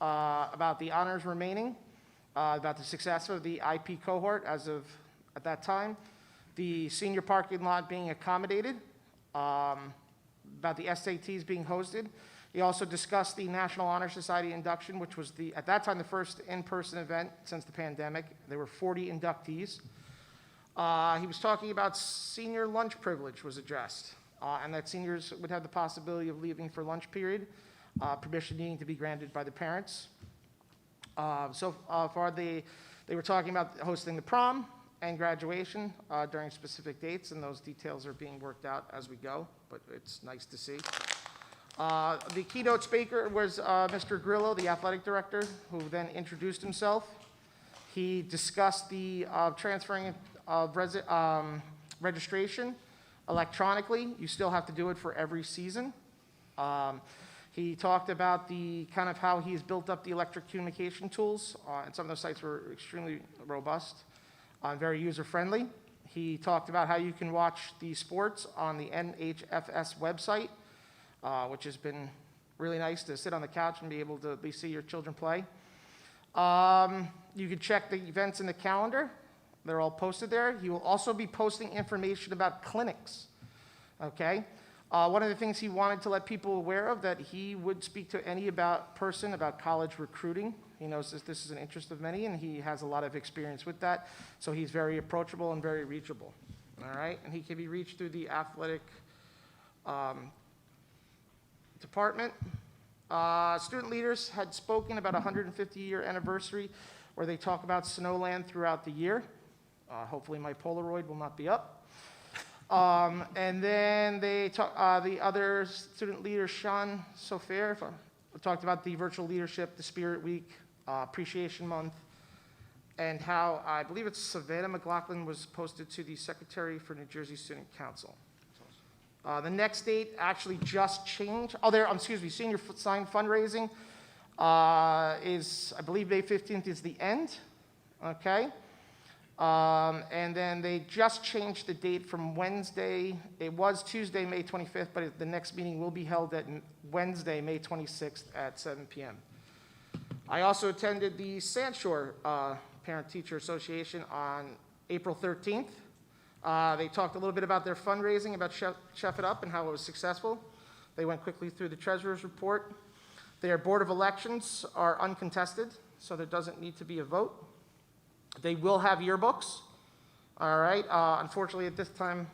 about the honors remaining, about the success of the IP cohort as of at that time, the senior parking lot being accommodated, about the SATs being hosted. He also discussed the National Honor Society induction, which was at that time the first in-person event since the pandemic. There were 40 inductees. He was talking about senior lunch privilege was addressed, and that seniors would have the possibility of leaving for lunch period, permission needing to be granted by the parents. So far, they were talking about hosting the prom and graduation during specific dates, and those details are being worked out as we go, but it's nice to see. The keynote speaker was Mr. Grillo, the athletic director, who then introduced himself. He discussed the transferring of registration electronically. You still have to do it for every season. He talked about the kind of how he's built up the electric communication tools, and some of those sites were extremely robust and very user-friendly. He talked about how you can watch the sports on the NHFS website, which has been really nice to sit on the couch and be able to at least see your children play. You can check the events in the calendar. They're all posted there. He will also be posting information about clinics, okay? One of the things he wanted to let people aware of, that he would speak to any person about college recruiting. He knows this is an interest of many, and he has a lot of experience with that. So he's very approachable and very reachable, all right? And he can be reached through the athletic department. Student leaders had spoken about a 150-year anniversary where they talk about Snowland throughout the year. Hopefully my Polaroid will not be up. And then they the other student leader, Sean Sofair, talked about the virtual leadership, the Spirit Week, Appreciation Month, and how I believe it's Savannah McLaughlin was posted to the Secretary for New Jersey Student Council. The next date actually just changed. Senior sign fundraising is, I believe, May 15th is the end, okay? And then they just changed the date from Wednesday. It was Tuesday, May 25th, but the next meeting will be held at Wednesday, May 26th at 7 p.m. I also attended the Sandshore Parent-Teacher Association on April 13th. They talked a little bit about their fundraising, about Chef It Up and how it was successful. They went quickly through the treasurer's report. Their board of elections are uncontested, so there doesn't need to be a vote. They will have yearbooks, all right? Unfortunately, at this time,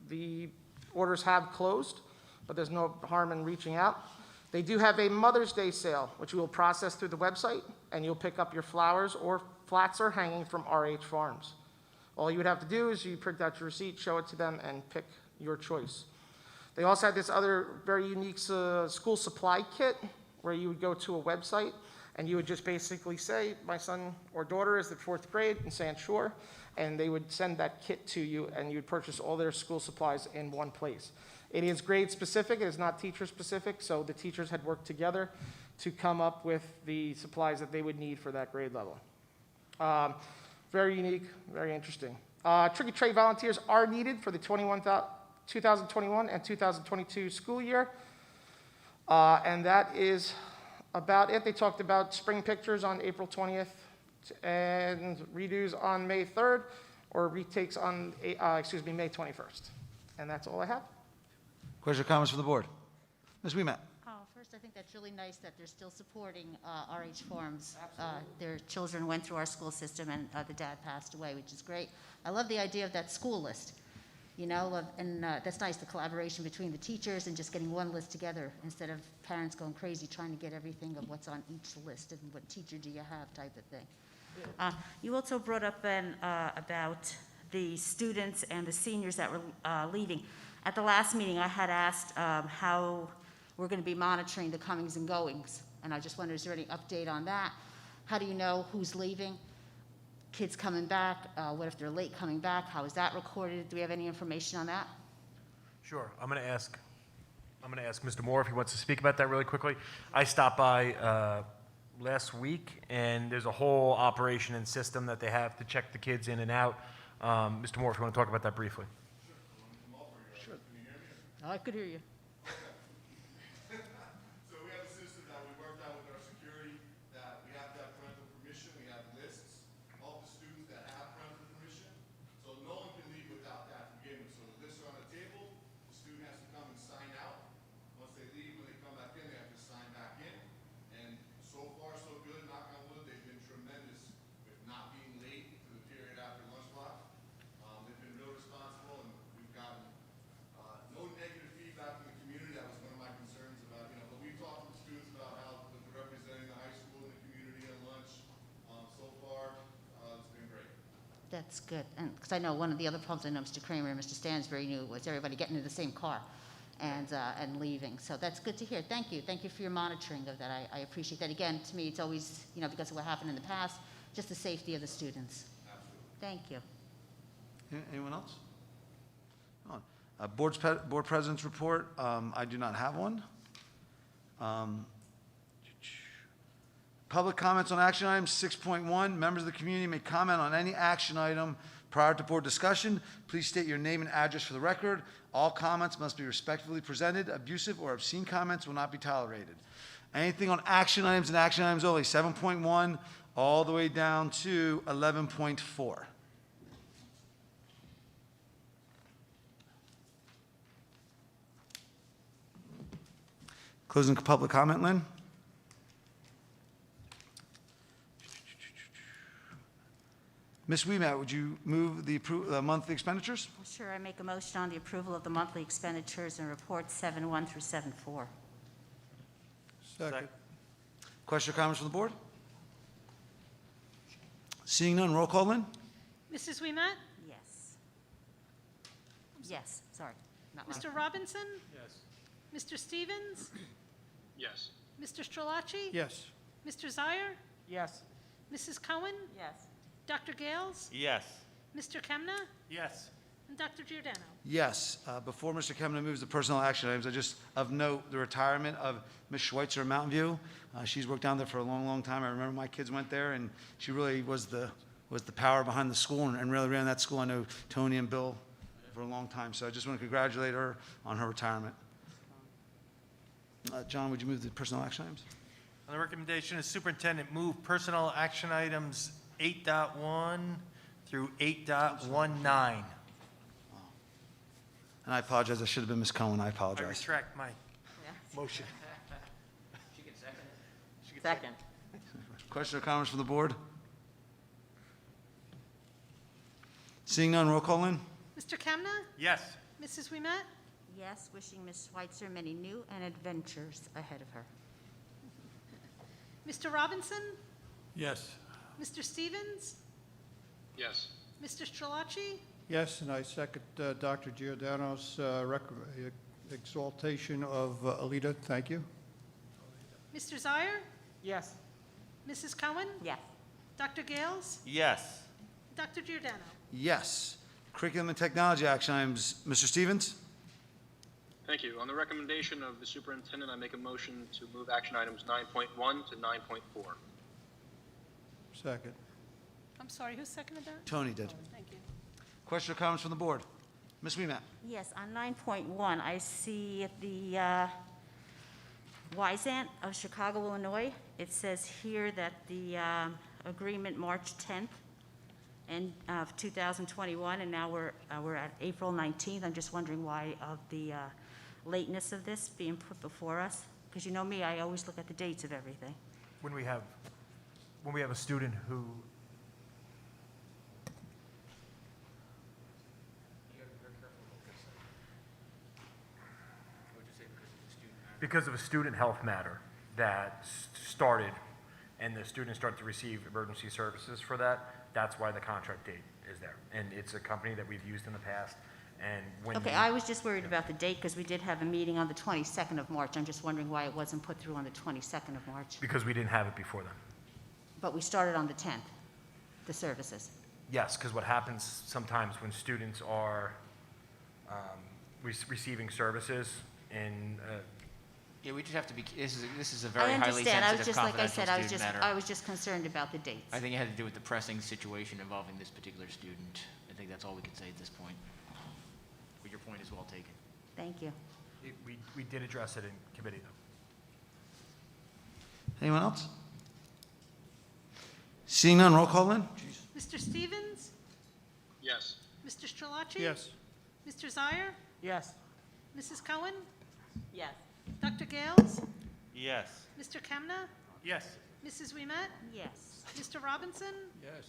the orders have closed, but there's no harm in reaching out. They do have a Mother's Day sale, which we will process through the website, and you'll pick up your flowers or flats or hanging from RH Farms. All you would have to do is you print out your receipt, show it to them, and pick your choice. They also had this other very unique school supply kit where you would go to a website and you would just basically say, my son or daughter is the 4th grade in Sand Shore, and they would send that kit to you and you'd purchase all their school supplies in one place. It is grade specific, it is not teacher specific, so the teachers had worked together to come up with the supplies that they would need for that grade level. Very unique, very interesting. Trick or Treat volunteers are needed for the 2021 and 2022 school year. And that is about it. They talked about spring pictures on April 20th and redos on May 3rd, or retakes on, May 21st. And that's all I have. Questions or comments from the board? Ms. Wiemat. First, I think that's really nice that they're still supporting RH Farms. Their children went through our school system, and the dad passed away, which is great. I love the idea of that school list, and that's nice, the collaboration between the teachers and just getting one list together instead of parents going crazy trying to get everything of what's on each list and what teacher do you have type of thing. You also brought up about the students and the seniors that were leaving. At the last meeting, I had asked how we're going to be monitoring the comings and goings, and I just wondered, is there any update on that? How do you know who's leaving? Kids coming back? What if they're late coming back? How is that recorded? Do we have any information on that? Sure. I'm going to ask Mr. Moore if he wants to speak about that really quickly. I stopped by last week, and there's a whole operation and system that they have to check the kids in and out. Mr. Moore, if you want to talk about that briefly. Sure. I could hear you. So we have a system that we worked out with our security that we have to have parental permission. We have lists of the students that have parental permission. So no one can leave without that to begin with. So the lists are on the table. The student has to come and sign out. Once they leave, when they come back in, they have to sign back in. And so far, so good, knock on wood, they've been tremendous with not being late to the period after lunch block. They've been real responsible, and we've gotten no negative feedback from the community. That was one of my concerns about, but we've talked to the students about how they're representing the high school and the community at lunch. So far, it's been great. That's good, and because I know one of the other problems I know Mr. Kramer and Mr. Stansbury knew was everybody getting in the same car and leaving. So that's good to hear. Thank you for your monitoring of that. I appreciate that. Again, to me, it's always because of what happened in the past, just the safety of the students. Absolutely. Thank you. Anyone else? Board President's report, I do not have one. Public comments on action items, 6.1. Members of the community may comment on any action item prior to board discussion. Please state your name and address for the record. All comments must be respectfully presented. Abusive or obscene comments will not be tolerated. Anything on action items and action items only, 7.1 all the way down to 11.4. Closing public comment, Lynn? Ms. Wiemat, would you move the monthly expenditures? Sure, I make a motion on the approval of the monthly expenditures and reports 7.1 through 7.4. Second. Question or comments from the board? Seeing none, roll call, Lynn? Mrs. Weimet? Yes. Yes, sorry, not loud. Mr. Robinson? Yes. Mr. Stevens? Yes. Mr. Strelacci? Yes. Mr. Zire? Yes. Mrs. Cohen? Yes. Dr. Gales? Yes. Mr. Kemna? Yes. And Dr. Giordano. Yes. Before Mr. Kemna moves to personnel action items, I just, of note, the retirement of Ms. Schweitzer in Mountain View. She's worked down there for a long, long time. I remember my kids went there, and she really was the power behind the school and really ran that school. I know Tony and Bill for a long time, so I just want to congratulate her on her retirement. John, would you move the personnel action items? On the recommendation of superintendent, move personnel action items 8.1 through 8.19. And I apologize, I should have been Ms. Cohen, I I apologize. retract my motion. Second. Question or comments from the board? Seeing none, roll call, Lynn? Mr. Kemna? Yes. Mrs. Weimet? Yes, wishing Ms. Schweitzer many new and adventures ahead of her. Mr. Robinson? Yes. Mr. Stevens? Yes. Mr. Strelacci? Yes, and I second Dr. Giordano's exaltation of Alita. Thank you. Mr. Zire? Yes. Mrs. Cohen? Yes. Dr. Gales? Yes. Dr. Giordano. Yes. Curriculum and technology action items, Mr. Stevens? Thank you. On the recommendation of the superintendent, I make a motion to move action items 9.1 to 9.4. Second. I'm sorry, who seconded that? Tony did. Thank you. Question or comments from the board? Ms. Weimet? Yes, on 9.1, I see the Wyzant of Chicago, Illinois. It says here that the agreement March 10th of 2021, and now we're at April 19th. I'm just wondering why of the lateness of this being put before us, because you know me, I always look at the dates of everything. When we have a student who because of a student health matter that started and the students start to receive emergency services for that, that's why the contract date is there. And it's a company that we've used in the past, and when Okay, I was just worried about the date because we did have a meeting on the 22nd of March. I'm just wondering why it wasn't put through on the 22nd of March. because we didn't have it before then. But we started on the 10th, the services. Yes, because what happens sometimes when students are receiving services in Yeah, we just have to be, this is a I very highly understand. I was sensitive, just, like I confidential said, student matter. I was just concerned about the dates. I think it had to do with the pressing situation involving this particular student. I think that's all we can say at this point. But your point is well taken. Thank you. we did address it in committee, though. Anyone else? Seeing none, roll call, Lynn? Mr. Stevens? Yes. Mr. Strelacci? Yes. Mr. Zire? Yes. Mrs. Cohen? Yes. Dr. Gales? Yes. Mr. Kemna? Yes. Mrs. Weimet? Yes. Mr. Robinson? Yes.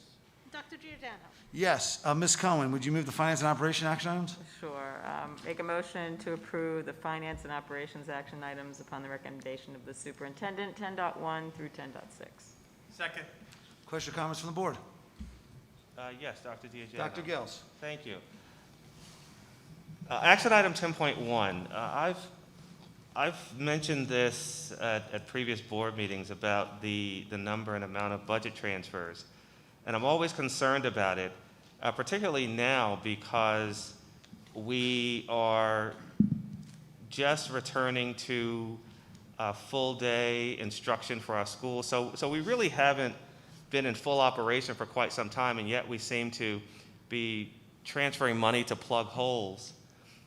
Dr. Giordano. Yes. Ms. Cohen, would you move the finance and operation action items? Sure. Make a motion to approve the finance and operations action items upon the recommendation of the superintendent, 10.1 through 10.6. Second. Question or comments from the board? Yes, Dr. Giordano. Dr. Gales? Thank you. Action item 10.1. I've mentioned this at previous board meetings about the number and amount of budget transfers, and I'm always concerned about it, particularly now because we are just returning to full-day instruction for our schools. So we really haven't been in full operation for quite some time, and yet we seem to be transferring money to plug holes.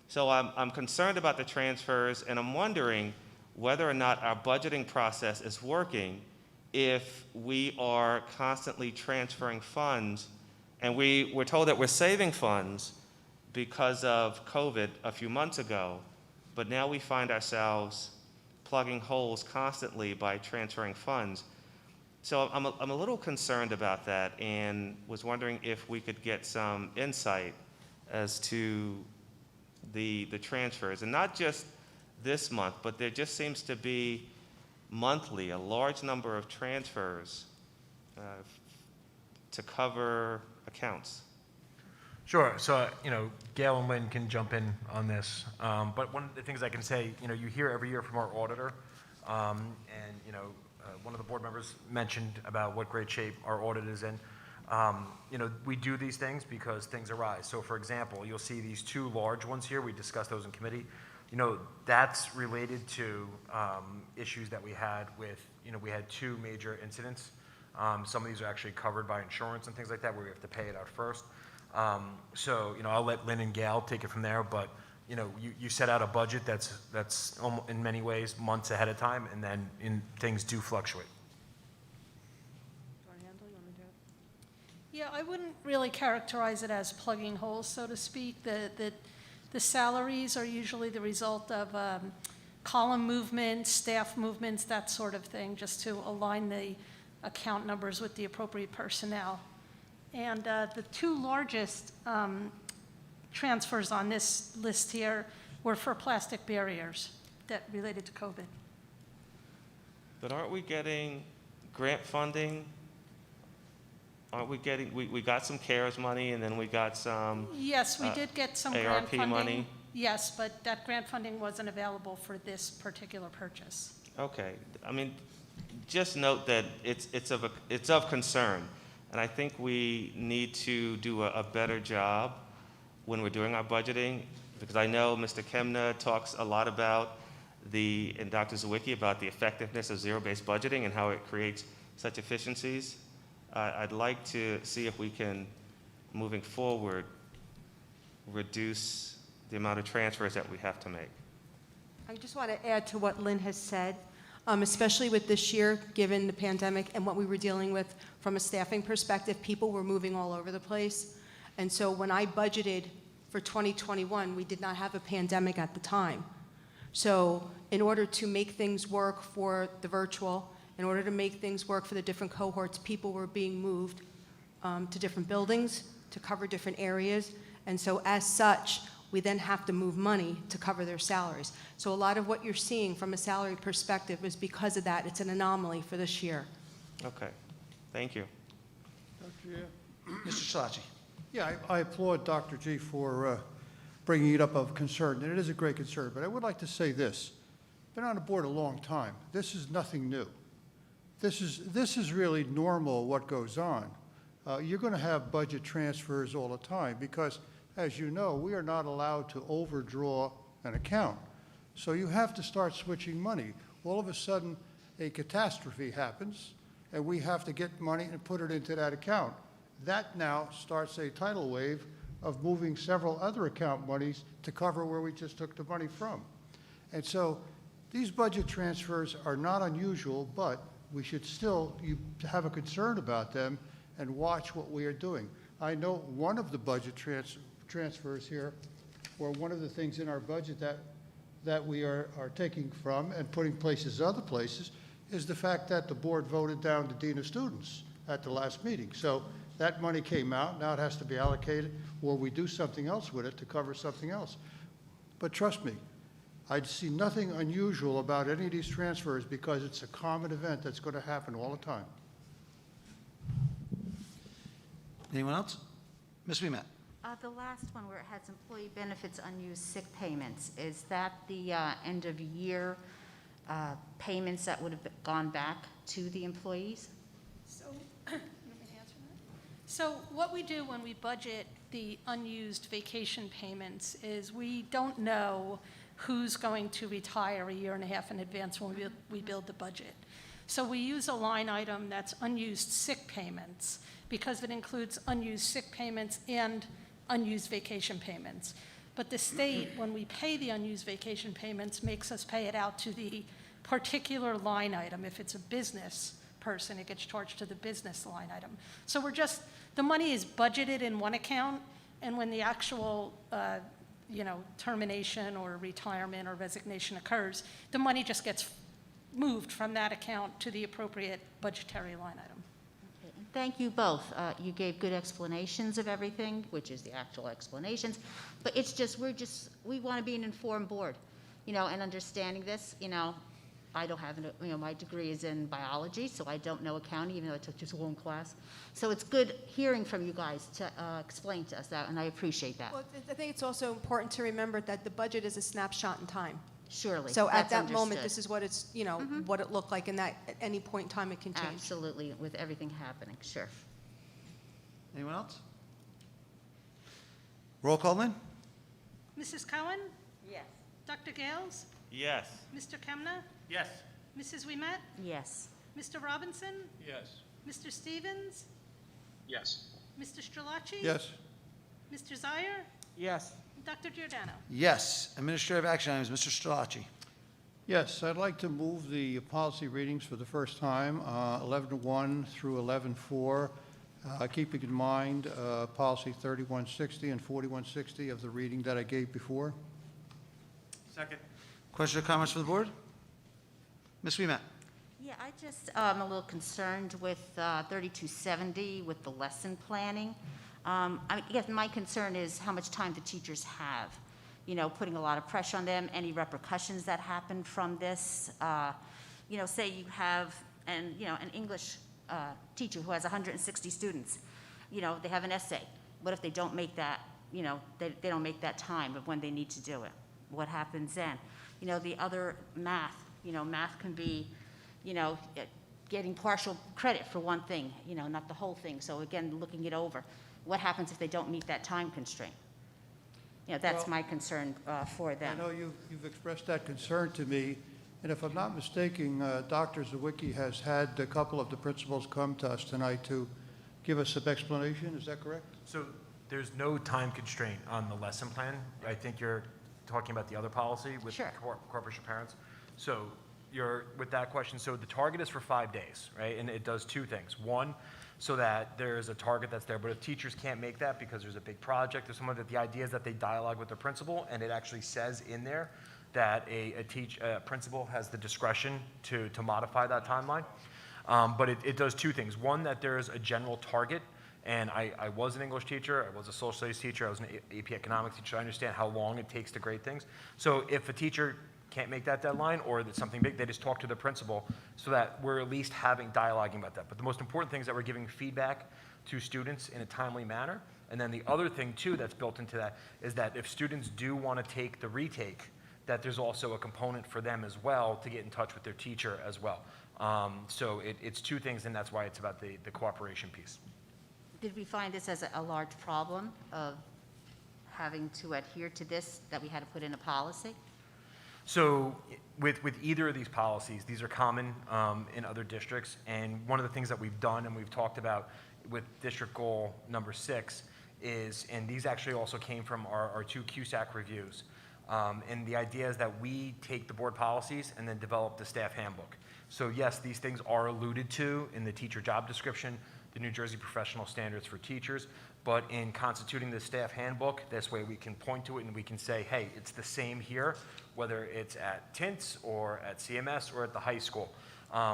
So I'm concerned about the transfers, and I'm wondering whether or not our budgeting process is working if we are constantly transferring funds, and we're told that we're saving funds because of COVID a few months ago, but now we find ourselves plugging holes constantly by transferring funds. So I'm a little concerned about that, and was wondering if we could get some insight as to the transfers, and not just this month, but there just seems to be monthly a large number of transfers to cover accounts? Sure. So, Gail and Lynn can jump in on this. But one of the things I can say, you hear every year from our auditor, one of the board members mentioned about what great shape our audit is in. We do these things because things arise. So, for example, you'll see these two large ones here. We discussed those in committee. That's related to issues that we had with, we had two major incidents. Some of these are actually covered by insurance and things like that, where we have to pay it out first. So, I'll let Lynn and Gail take it from there, but, you set out a budget that's in many ways months ahead of time, and then things do fluctuate. Yeah, I wouldn't really characterize it as plugging holes, so to speak. The salaries are usually the result of column movements, staff movements, that sort of thing, just to align the account numbers with the appropriate personnel. And the two largest transfers on this list here were for plastic barriers that related to COVID. But aren't we getting grant funding? Aren't we getting, we got some CARES money, and then we got some Yes, we did get some grant ARP funding. money? Yes, but that grant funding wasn't available for this particular purchase. Okay, just note that it's of concern, and I think we need to do a better job when we're doing our budgeting, because I know Mr. Kemna talks a lot about and Dr. Zawicki about the effectiveness of zero-based budgeting and how it creates such efficiencies. I'd like to see if we can, moving forward, reduce the amount of transfers that we have to make. I just want to add to what Lynn has said, especially with this year, given the pandemic and what we were dealing with from a staffing perspective. People were moving all over the place. And so when I budgeted for 2021, we did not have a pandemic at the time. So in order to make things work for the virtual, in order to make things work for the different cohorts, people were being moved to different buildings to cover different areas. And so as such, we then have to move money to cover their salaries. So a lot of what you're seeing from a salary perspective is because of that. It's an anomaly for this year. Okay, thank you. Mr. Scilacci. Yeah, I applaud Dr. G for bringing it up of concern, and it is a great concern. But I would like to say this. Been on the board a long time. This is nothing new. This is really normal what goes on. You're going to have budget transfers all the time because, as you know, we are not allowed to overdraw an account. So you have to start switching money. All of a sudden, a catastrophe happens, and we have to get money and put it into that account. That now starts a tidal wave of moving several other account monies to cover where we just took the money from. And so these budget transfers are not unusual, but we should still have a concern about them and watch what we are doing. I know one of the budget transfers here, or one of the things in our budget that we are taking from and putting places other places, is the fact that the board voted down the dean of students at the last meeting. So that money came out, now it has to be allocated, or we do something else with it to cover something else. But trust me, I see nothing unusual about any of these transfers because it's a common event that's going to happen all the time. Anyone else? Ms. Ouimet. The last one where it has employee benefits unused sick payments, is that the end of year payments that would have gone back to the employees? So, you want me to answer that? So what we do when we budget the unused vacation payments is we don't know who's going to retire a year and a half in advance when we build the budget. So we use a line item that's unused sick payments because it includes unused sick payments and unused vacation payments. But the state, when we pay the unused vacation payments, makes us pay it out to the particular line item. If it's a business person, it gets charged to the business line item. So the money is budgeted in one account, and when the actual termination or retirement or resignation occurs, the money just gets moved from that account to the appropriate budgetary line item. Okay, and thank you both. You gave good explanations of everything, which is the actual explanations, but it's just, we want to be an informed board, and understanding this, I don't have, my degree is in biology, so I don't know accounting, even though I took just one class. So it's good hearing from you guys to explain to us that, and I appreciate that. Well, I think it's also important to remember that the budget is a snapshot in time. Surely, So at that's that moment, understood. this is what it's, what it looked like, and that at any point in time, it can change. Absolutely, with everything happening, sure. Anyone else? Roll call, Lynn? Mrs. Cohen? Yes. Dr. Gales? Yes. Mr. Kemna? Yes. Mrs. Wimet? Yes. Mr. Robinson? Yes. Mr. Stevens? Yes. Mr. Strelacci? Yes. Mr. Zire? Yes. Dr. Giordano? Yes. Administrative action items, Mr. Strelacci. Yes, I'd like to move the policy readings for the first time, 11-1 through 11-4, keeping in mind policy 3160 and 4160 of the reading that I gave before. Second. Questions or comments from the board? Ms. Wimet? Yeah, I just, I'm a little concerned with 3270 with the lesson planning. I guess my concern is how much time the teachers have, putting a lot of pressure on them, any repercussions that happen from this. Say you have an English teacher who has 160 students, they have an essay. What if they don't make that, they don't make that time of when they need to do it? What happens then? The other math, math can be, getting partial credit for one thing, not the whole thing. So again, looking it over. What happens if they don't meet that time constraint? That's Well, my concern for them. I know you've expressed that concern to me, and if I'm not mistaken, Dr. Zawicki has had a couple of the principals come to us tonight to give us some explanation. Is that correct? So there's no time constraint on the lesson plan. I think you're talking about the other policy with Sure. corporation parents. So with that question, so the target is for 5 days, right? And it does two things. One, so that there's a target that's there, but if teachers can't make that because there's a big project or something, that the idea is that they dialogue with their principal, and it actually says in there that a principal has the discretion to modify that timeline. But it does two things. One, that there's a general target, and I was an English teacher, I was a social studies teacher, I was an AP economics teacher, I understand how long it takes to grade things. So if a teacher can't make that deadline, or it's something big, they just talk to the principal so that we're at least dialoguing about that. But the most important thing is that we're giving feedback to students in a timely manner. And then the other thing too that's built into that is that if students do want to take the retake, that there's also a component for them as well to get in touch with their teacher as well. So it's two things, and that's why it's about the cooperation piece. Did we find this as a large problem of having to adhere to this, that we had to put in a policy? So with either of these policies, these are common in other districts, and one of the things that we've done and we've talked about with district goal number 6 is, and these actually also came from our 2 CUSAC reviews, and the idea is that we take the board policies and then develop the staff handbook. So yes, these things are alluded to in the teacher job description, the New Jersey Professional Standards for Teachers, but in constituting the staff handbook, this way we can point to it and we can say, hey, it's the same here, whether it's at TINTS or at CMS or at the high school,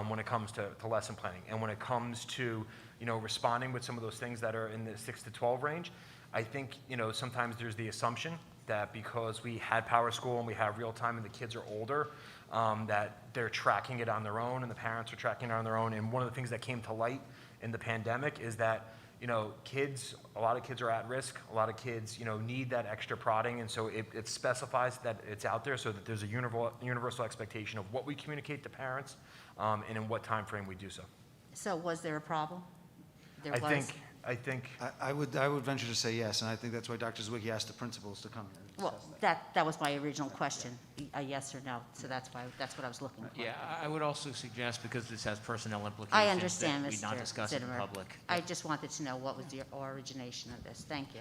when it comes to lesson planning. And when it comes to, responding with some of those things that are in the 6 to 12 range, I think, sometimes there's the assumption that because we had Power School and we have real time and the kids are older, that they're tracking it on their own and the parents are tracking it on their own. And one of the things that came to light in the pandemic is that a lot of kids are at risk. A lot of kids, need that extra prodding. And so it specifies that it's out there so that there's a universal expectation of what we communicate to parents and in what time frame we do so. So was there a problem? There was? I think. I would venture to say yes, and I think that's why Dr. Zawicki asked the principals to come here. and Well, discuss that. that was my original question, a yes or no. So that's what I was looking for. Yeah, I would also suggest, because this has personnel implications, I understand, that we not Mr. discuss it in Zittimer. public. I just wanted to know what was the origination of this. Thank you.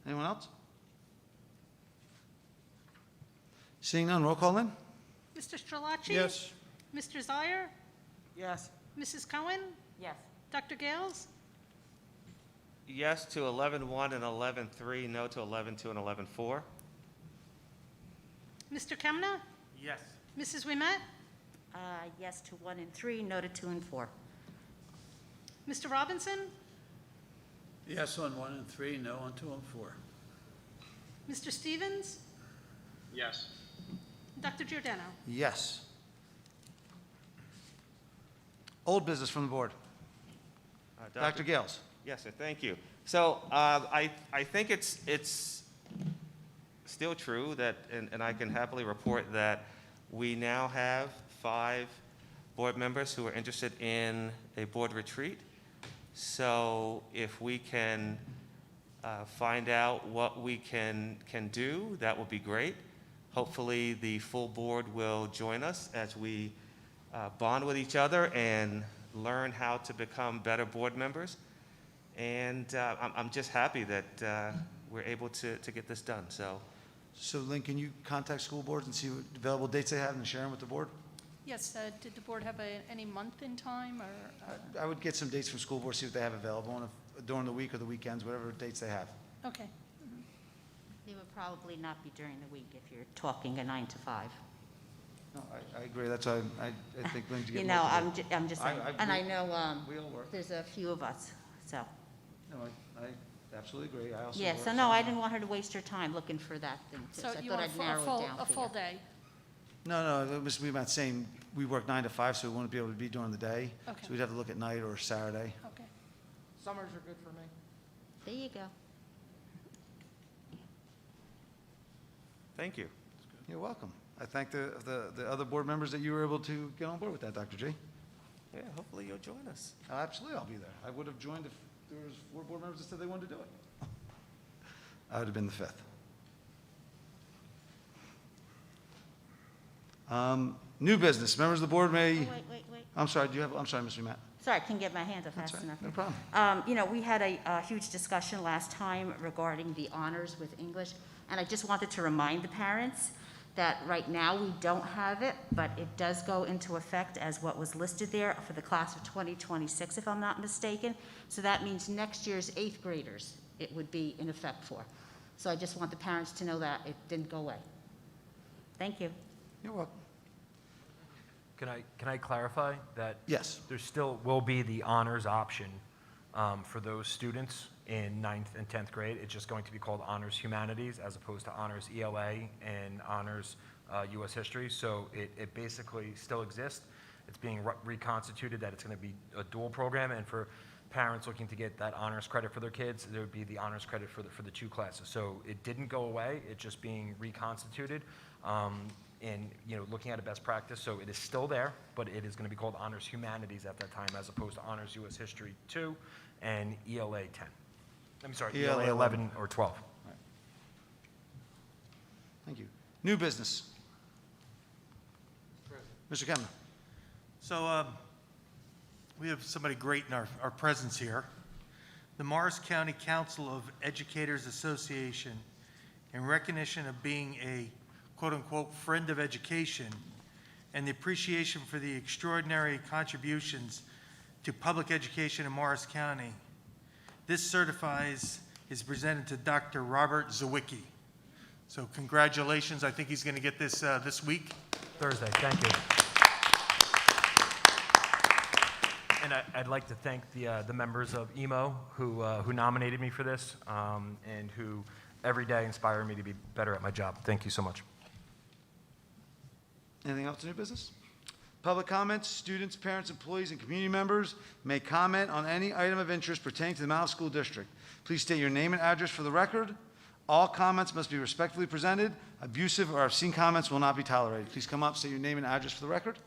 Anyone else? Seeing none, roll call, Lynn? Mr. Strelacci? Yes. Mr. Zire? Yes. Mrs. Cohen? Yes. Dr. Gales? Yes to 11-1 and 11-3, no to 11-2 and 11-4. Mr. Kemna? Yes. Mrs. Wimet? Yes to 1 and 3, no to 2 and 4. Mr. Robinson? Yes on 1 and 3, no on 2 and 4. Mr. Stevens? Yes. Dr. Giordano? Yes. Old business from the board. Dr. Gales. Yes, sir, thank you. So I think it's still true that, and I can happily report that we now have 5 board members who are interested in a board retreat. So if we can find out what we can do, that would be great. Hopefully, the full board will join us as we bond with each other and learn how to become better board members. And I'm just happy that we're able to get this done. So Lynn, can you contact school boards and see what available dates they have and share them with the board? Yes, did the board have any month in time, or? I would get some dates from school boards, see what they have available, and if, during the week or the weekends, whatever dates they have. Okay. They would probably not be during the week if you're talking a 9 to 5. No, I agree. That's why I think Lynn's getting. You know, I'm just saying, and I know we all work. there's a few of us, so. No, I absolutely agree. I also Yeah, work, so no, I didn't want her to waste her time looking for that thing, too. So So I you thought want I'd narrow it down a for full you. day? No, we meant saying we work 9 to 5, so we wouldn't be able to be during the day. Okay. So we'd have to look at night or Saturday. Okay. Summers are good for me. There you go. Thank you. You're welcome. I thank the other board members that you were able to get on board with that, Dr. G. Yeah, hopefully you'll join us. Absolutely, I'll be there. I would have joined if there was 4 board members that said they wanted to do it. I would have been the 5th. New business. Members of the board may. Oh, wait. I'm sorry, I'm sorry, Mr. Matt. Sorry, I couldn't get my hand up That's fast right, enough. no problem. You know, we had a huge discussion last time regarding the honors with English, and I just wanted to remind the parents that right now we don't have it, but it does go into effect as what was listed there for the class of 2026, if I'm not mistaken. So that means next year's 8th graders, it would be in effect for. So I just want the parents to know that it didn't go away. Thank you. You're welcome. Can I clarify that? Yes. There still will be the honors option for those students in 9th and 10th grade. It's just going to be called Honors Humanities as opposed to Honors ELA and Honors U.S. History. So it basically still exists. It's being reconstituted that it's going to be a dual program, and for parents looking to get that honors credit for their kids, there would be the honors credit for the 2 classes. So it didn't go away. It's just being reconstituted. And, you know, looking at a best practice, so it is still there, but it is going to be called Honors Humanities at that time as opposed to Honors U.S. History 2 and ELA 10. I'm sorry, ELA 11 or 12. Right. Thank you. New business. Mr. Kemner. So we have somebody great in our presence here. The Morris County Council of Educators Association, in recognition of being a quote-unquote friend of education and the appreciation for the extraordinary contributions to public education in Morris County, this certifies is presented to Dr. Robert Zawicki. So congratulations. I think he's going to get this this week. Thursday, thank you. And I'd like to thank the members of EMO who nominated me for this and who every day inspire me to be better at my job. Thank you so much. Anything else in new business? Public comments, students, parents, employees, and community members may comment on any item of interest pertaining to the Mount School District. Please state your name and address for the record. All comments must be respectfully presented. Abusive or obscene comments will not be tolerated. Please come up, state your name and address for the record.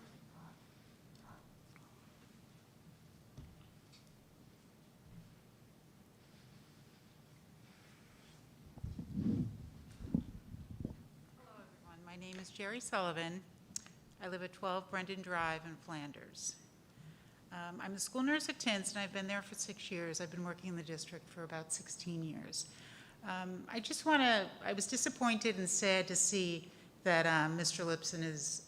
Hello, everyone. My name is Jerry Sullivan. I live at 12 Brendan Drive in Flanders. I'm the school nurse at Tins, and I've been there for 6 years. I've been working in the district for about 16 years. I was disappointed and sad to see that Mr. Lipson is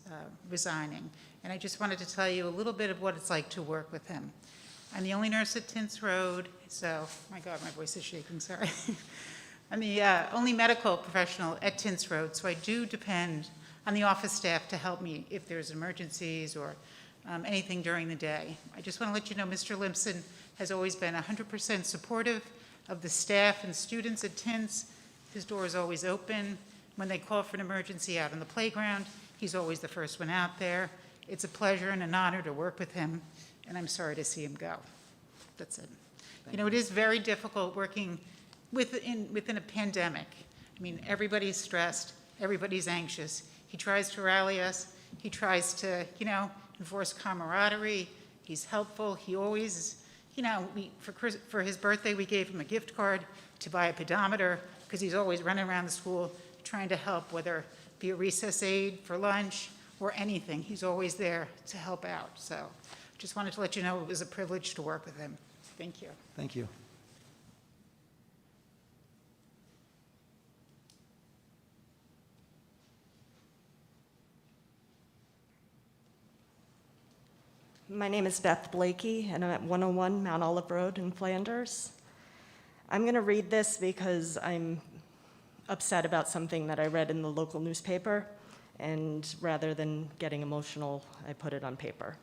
resigning. And I just wanted to tell you a little bit of what it's like to work with him. I'm the only nurse at Tins Road, so, my God, my voice is shaking, sorry. I'm the only medical professional at Tins Road, so I do depend on the office staff to help me if there's emergencies or anything during the day. I just want to let you know Mr. Lipson has always been 100% supportive of the staff and students at Tins, His door is always open. When they call for an emergency out on the playground, he's always the first one out there. It's a pleasure and an honor to work with him, and I'm sorry to see him go. That's it. You know, it is very difficult working within a pandemic. I mean, everybody's stressed, everybody's anxious. He tries to rally us. He tries to, enforce camaraderie. He's helpful. He always, for his birthday, we gave him a gift card to buy a pedometer because he's always running around the school trying to help, whether it be a recess aid for lunch or anything. He's always there to help out. So just wanted to let you know it was a privilege to work with him. Thank you. Thank you. My name is Beth Blakey, and I'm at 101 Mount Olive Road in Flanders. I'm going to read this because I'm upset about something that I read in the local newspaper, and rather than getting emotional, I put it on paper.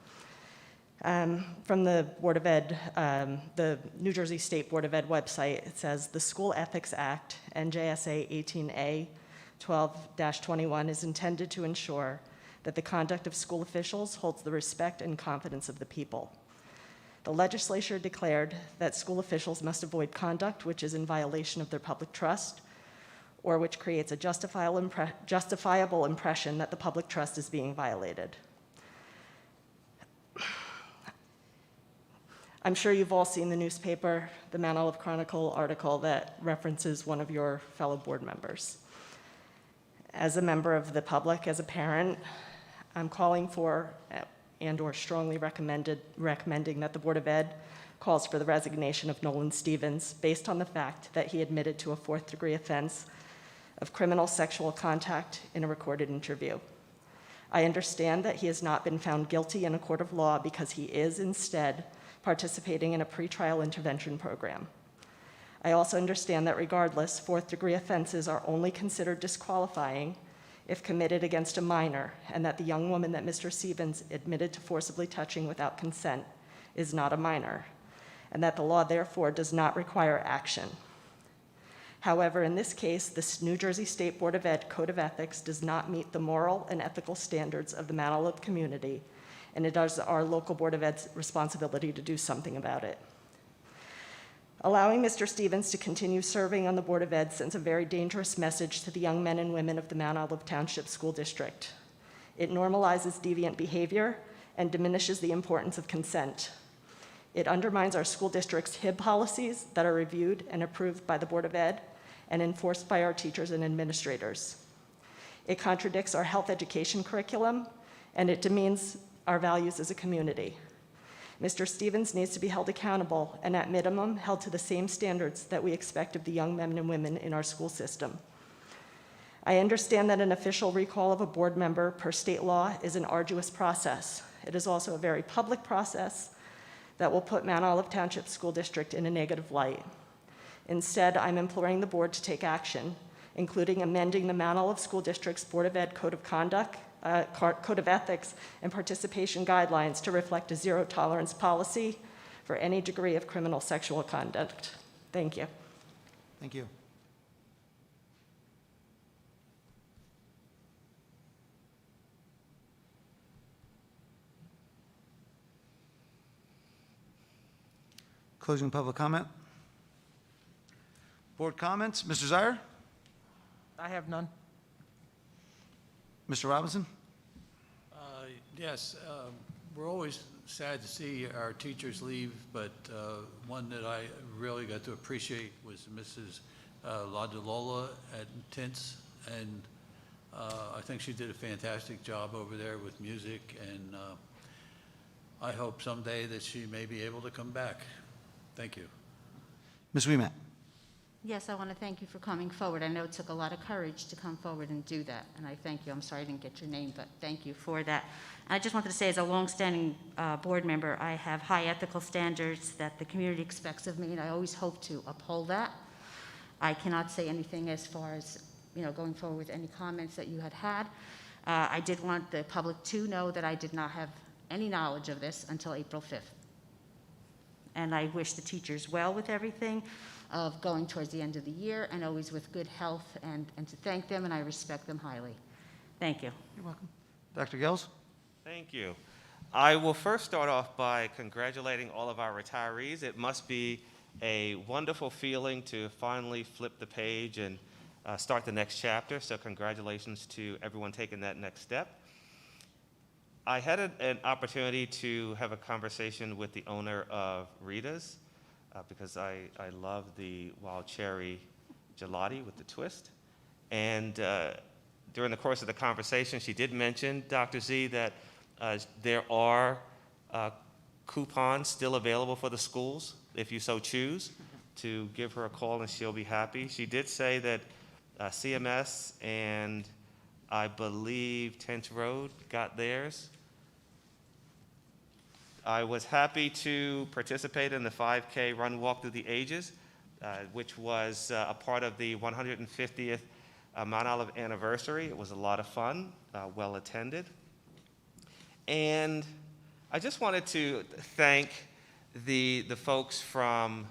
From the Board of Ed, the New Jersey State Board of Ed website, it says, the School Ethics Act, NJSA 18A 12-21, is intended to ensure that the conduct of school officials holds the respect and confidence of the people. The legislature declared that school officials must avoid conduct which is in violation of their public trust or which creates a justifiable impression that the public trust is being violated. I'm sure you've all seen the newspaper, the Mount Olive Chronicle article that references one of your fellow board members. As a member of the public, as a parent, I'm calling for and/or strongly recommending that the Board of Ed calls for the resignation of Nolan Stevens based on the fact that he admitted to a fourth-degree offense of criminal sexual contact in a recorded interview. I understand that he has not been found guilty in a court of law because he is instead participating in a pretrial intervention program. I also understand that regardless, fourth-degree offenses are only considered disqualifying if committed against a minor, and that the young woman that Mr. Stevens admitted to forcibly touching without consent is not a minor, and that the law therefore does not require action. However, in this case, the New Jersey State Board of Ed Code of Ethics does not meet the moral and ethical standards of the Mount Olive community, and it is our local Board of Ed's responsibility to do something about it. Allowing Mr. Stevens to continue serving on the Board of Ed sends a very dangerous message to the young men and women of the Mount Olive Township School District. It normalizes deviant behavior and diminishes the importance of consent. It undermines our school district's HIB policies that are reviewed and approved by the Board of Ed and enforced by our teachers and administrators. It contradicts our health education curriculum, and it demeans our values as a community. Mr. Stevens needs to be held accountable and at minimum held to the same standards that we expect of the young men and women in our school system. I understand that an official recall of a board member per state law is an arduous process. It is also a very public process that will put Mount Olive Township School District in a negative light. Instead, I'm imploring the board to take action, including amending the Mount Olive School District's Board of Ed Code of Conduct, Code of Ethics and Participation Guidelines to reflect a zero-tolerance policy for any degree of criminal sexual conduct. Thank you. Thank you. Closing public comment. Board comments. Mr. Zire? I have none. Mr. Robinson? Yes, we're always sad to see our teachers leave, but one that I really got to appreciate was Mrs. LaDelola at Tintz, and I think she did a fantastic job over there with music, and I hope someday that she may be able to come back. Thank you. Ms. Ouimet? Yes, I want to thank you for coming forward. I know it took a lot of courage to come forward and do that, and I thank you. I'm sorry I didn't get your name, but thank you for that. I just wanted to say, as a longstanding board member, I have high ethical standards that the community expects of me, and I always hope to uphold that. I cannot say anything as far as, going forward with any comments that you had. I did want the public to know that I did not have any knowledge of this until April 5th. And I wish the teachers well with everything. of going towards the end of the year and always with good health, and to thank them, and I respect them highly. Thank you. You're welcome. Dr. Gels? Thank you. I will first start off by congratulating all of our retirees. It must be a wonderful feeling to finally flip the page and start the next chapter, so congratulations to everyone taking that next step. I had an opportunity to have a conversation with the owner of Rita's because I love the wild cherry gelati with the twist. And during the course of the conversation, she did mention, Dr. Z, that there are coupons still available for the schools, if you so choose, to give her a call and she'll be happy. She did say that CMS and I believe Tench Road got theirs. I was happy to participate in the 5K Run Walk Through the Ages, which was a part of the 150th Mount Olive anniversary. It was a lot of fun, well attended. And I just wanted to thank the folks from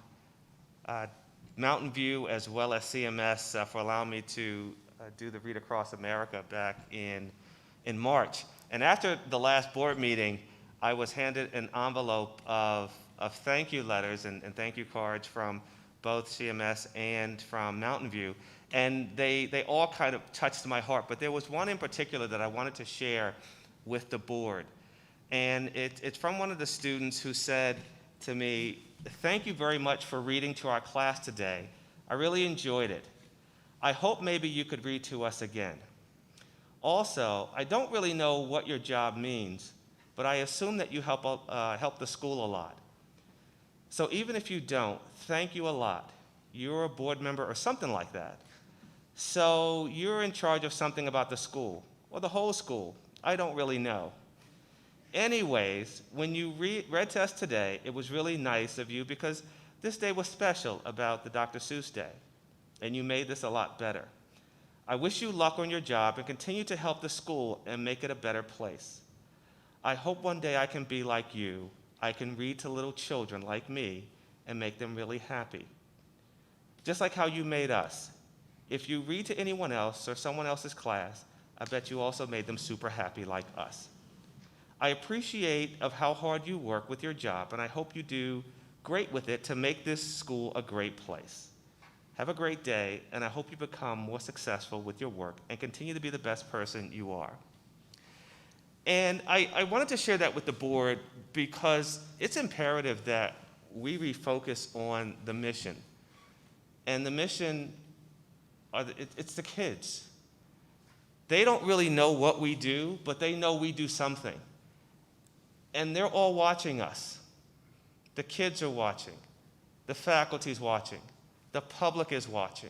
Mountain View as well as CMS for allowing me to do the Read Across America back in March. And after the last board meeting, I was handed an envelope of thank you letters and thank you cards from both CMS and from Mountain View. And they all kind of touched my heart, but there was one in particular that I wanted to share with the board. And it's from one of the students who said to me, "Thank you very much for reading to our class today. I really enjoyed it. I hope maybe you could read to us again. Also, I don't really know what your job means, but I assume that you help the school a lot. So even if you don't, thank you a lot. You're a board member or something like that. So you're in charge of something about the school, or the whole school. I don't really know. Anyways, when you read to us today, it was really nice of you because this day was special about the Dr. Seuss Day, and you made this a lot better. I wish you luck on your job and continue to help the school and make it a better place. I hope one day I can be like you. I can read to little children like me and make them really happy. Just like how you made us. If you read to anyone else or someone else's class, I bet you also made them super happy like us. I appreciate of how hard you work with your job, and I hope you do great with it to make this school a great place. Have a great day, and I hope you become more successful with your work and continue to be the best person you are." And I wanted to share that with the board because it's imperative that we refocus on the mission. And the mission, it's the kids. They don't really know what we do, but they know we do something. And they're all watching us. The kids are watching. The faculty's watching. The public is watching.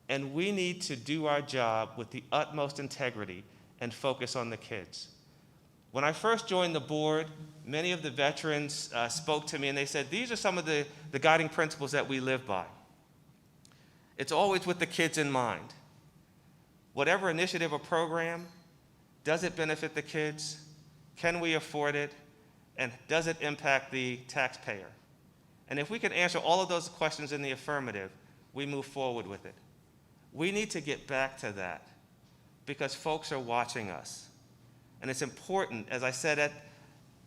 And we need to do our job with the utmost integrity and focus on the kids. When I first joined the board, many of the veterans spoke to me and they said, these are some of the guiding principles that we live by. It's always with the kids in mind. Whatever initiative or program, does it benefit the kids? Can we afford it? And does it impact the taxpayer? And if we can answer all of those questions in the affirmative, we move forward with it. We need to get back to that because folks are watching us. And it's important, as I said at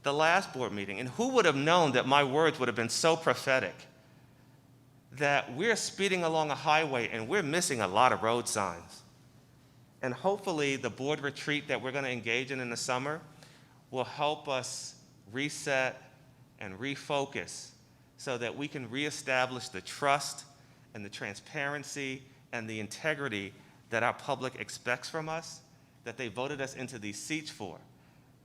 the last board meeting, and who would have known that my words would have been so prophetic, that we're speeding along a highway and we're missing a lot of road signs. And hopefully the board retreat that we're going to engage in the summer will help us reset and refocus so that we can reestablish the trust and the transparency and the integrity that our public expects from us, that they voted us into these seats for.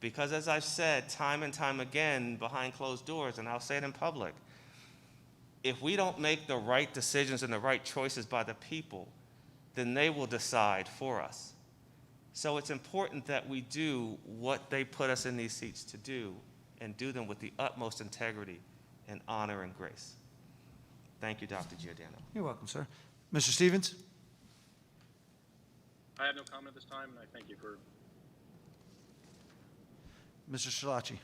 Because as I've said time and time again behind closed doors, and I'll say it in public, if we don't make the right decisions and the right choices by the people, then they will decide for us. So it's important that we do what they put us in these seats to do and do them with the utmost integrity and honor and grace. Thank you, Dr. Giordano. You're welcome, sir. Mr. Stevens? I have no comment at this time, and I thank you for. Mr. Schillaci?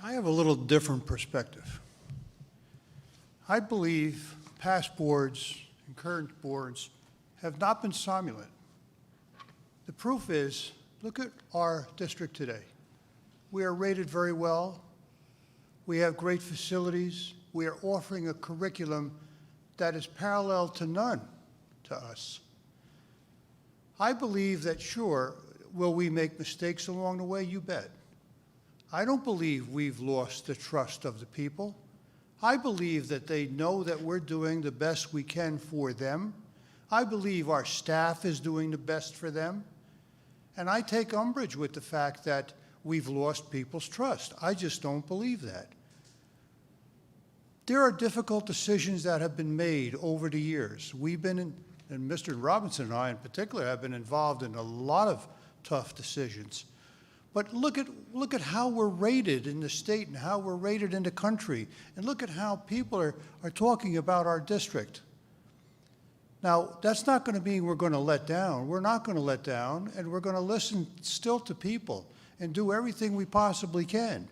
I have a little different perspective. I believe past boards and current boards have not been silent. The proof is, look at our district today. We are rated very well. We have great facilities. We are offering a curriculum that is parallel to none to us. I believe that, sure, will we make mistakes along the way? You bet. I don't believe we've lost the trust of the people. I believe that they know that we're doing the best we can for them. I believe our staff is doing the best for them. And I take umbrage with the fact that we've lost people's trust. I just don't believe that. There are difficult decisions that have been made over the years. We've been, and Mr. Robinson and I in particular, have been involved in a lot of tough decisions. But look at how we're rated in the state and how we're rated in the country. And look at how people are talking about our district. Now, that's not going to mean we're going to let down. We're not going to let down, and we're going to listen still to people and do everything we possibly can.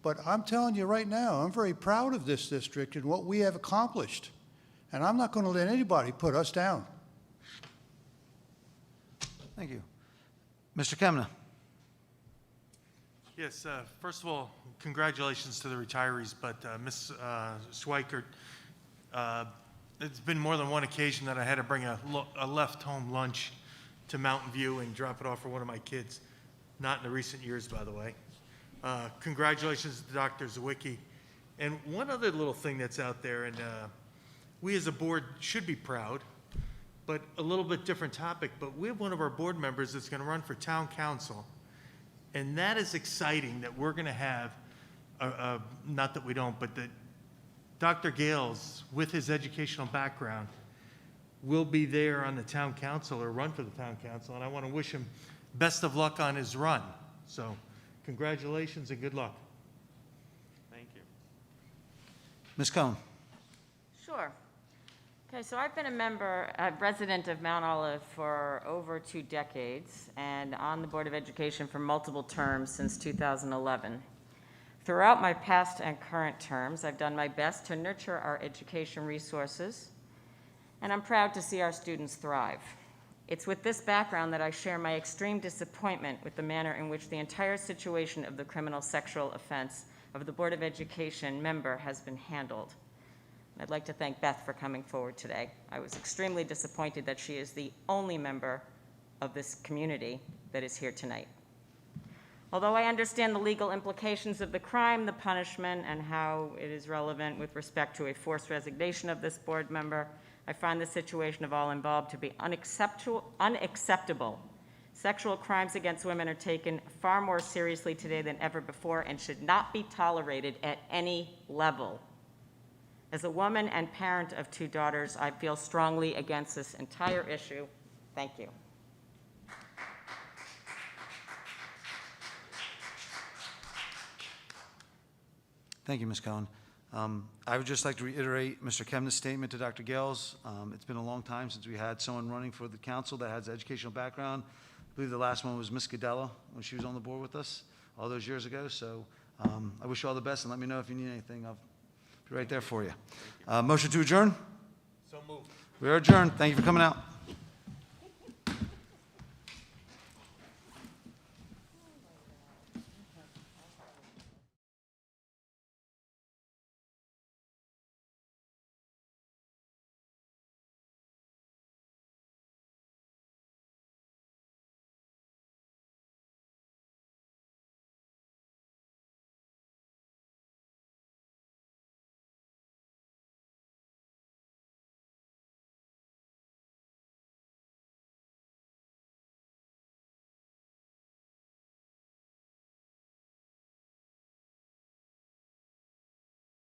But I'm telling you right now, I'm very proud of this district and what we have accomplished. And I'm not going to let anybody put us down. Thank you. Mr. Kemna. Yes, first of all, congratulations to the retirees, but Ms. Schweikert, it's been more than one occasion that I had to bring a left home lunch to Mountain View and drop it off for one of my kids. Not in the recent years, by the way. Congratulations to Dr. Zawicki. And one other little thing that's out there, and we as a board should be proud, but a little bit different topic, but we have one of our board members that's going to run for town council. And that is exciting that we're going to have, not that we don't, but that Dr. Gales, with his educational background, will be there on the town council or run for the town council. And I want to wish him best of luck on his run. So congratulations and good luck. Thank you. Ms. Cohen. Sure. Okay, so I've been a resident of Mount Olive for over 2 decades and on the Board of Education for multiple terms since 2011. Throughout my past and current terms, I've done my best to nurture our education resources, and I'm proud to see our students thrive. It's with this background that I share my extreme disappointment with the manner in which the entire situation of the criminal sexual offense of the Board of Education member has been handled. I'd like to thank Beth for coming forward today. I was extremely disappointed that she is the only member of this community that is here tonight. Although I understand the legal implications of the crime, the punishment, and how it is relevant with respect to a forced resignation of this board member, I find the situation of all involved to be unacceptable. Sexual crimes against women are taken far more seriously today than ever before and should not be tolerated at any level. As a woman and parent of 2 daughters, I feel strongly against this entire issue. Thank you. Thank you, Ms. Cohen. I would just like to reiterate Mr. Kemna's statement to Dr. Gales. It's been a long time since we had someone running for the council that has an educational background. I believe the last one was Ms. Cadella when she was on the board with us all those years ago. So I wish you all the best, and let me know if you need anything. I'll be right there for you. Motion to adjourn? So moved. We are adjourned. Thank you for coming out.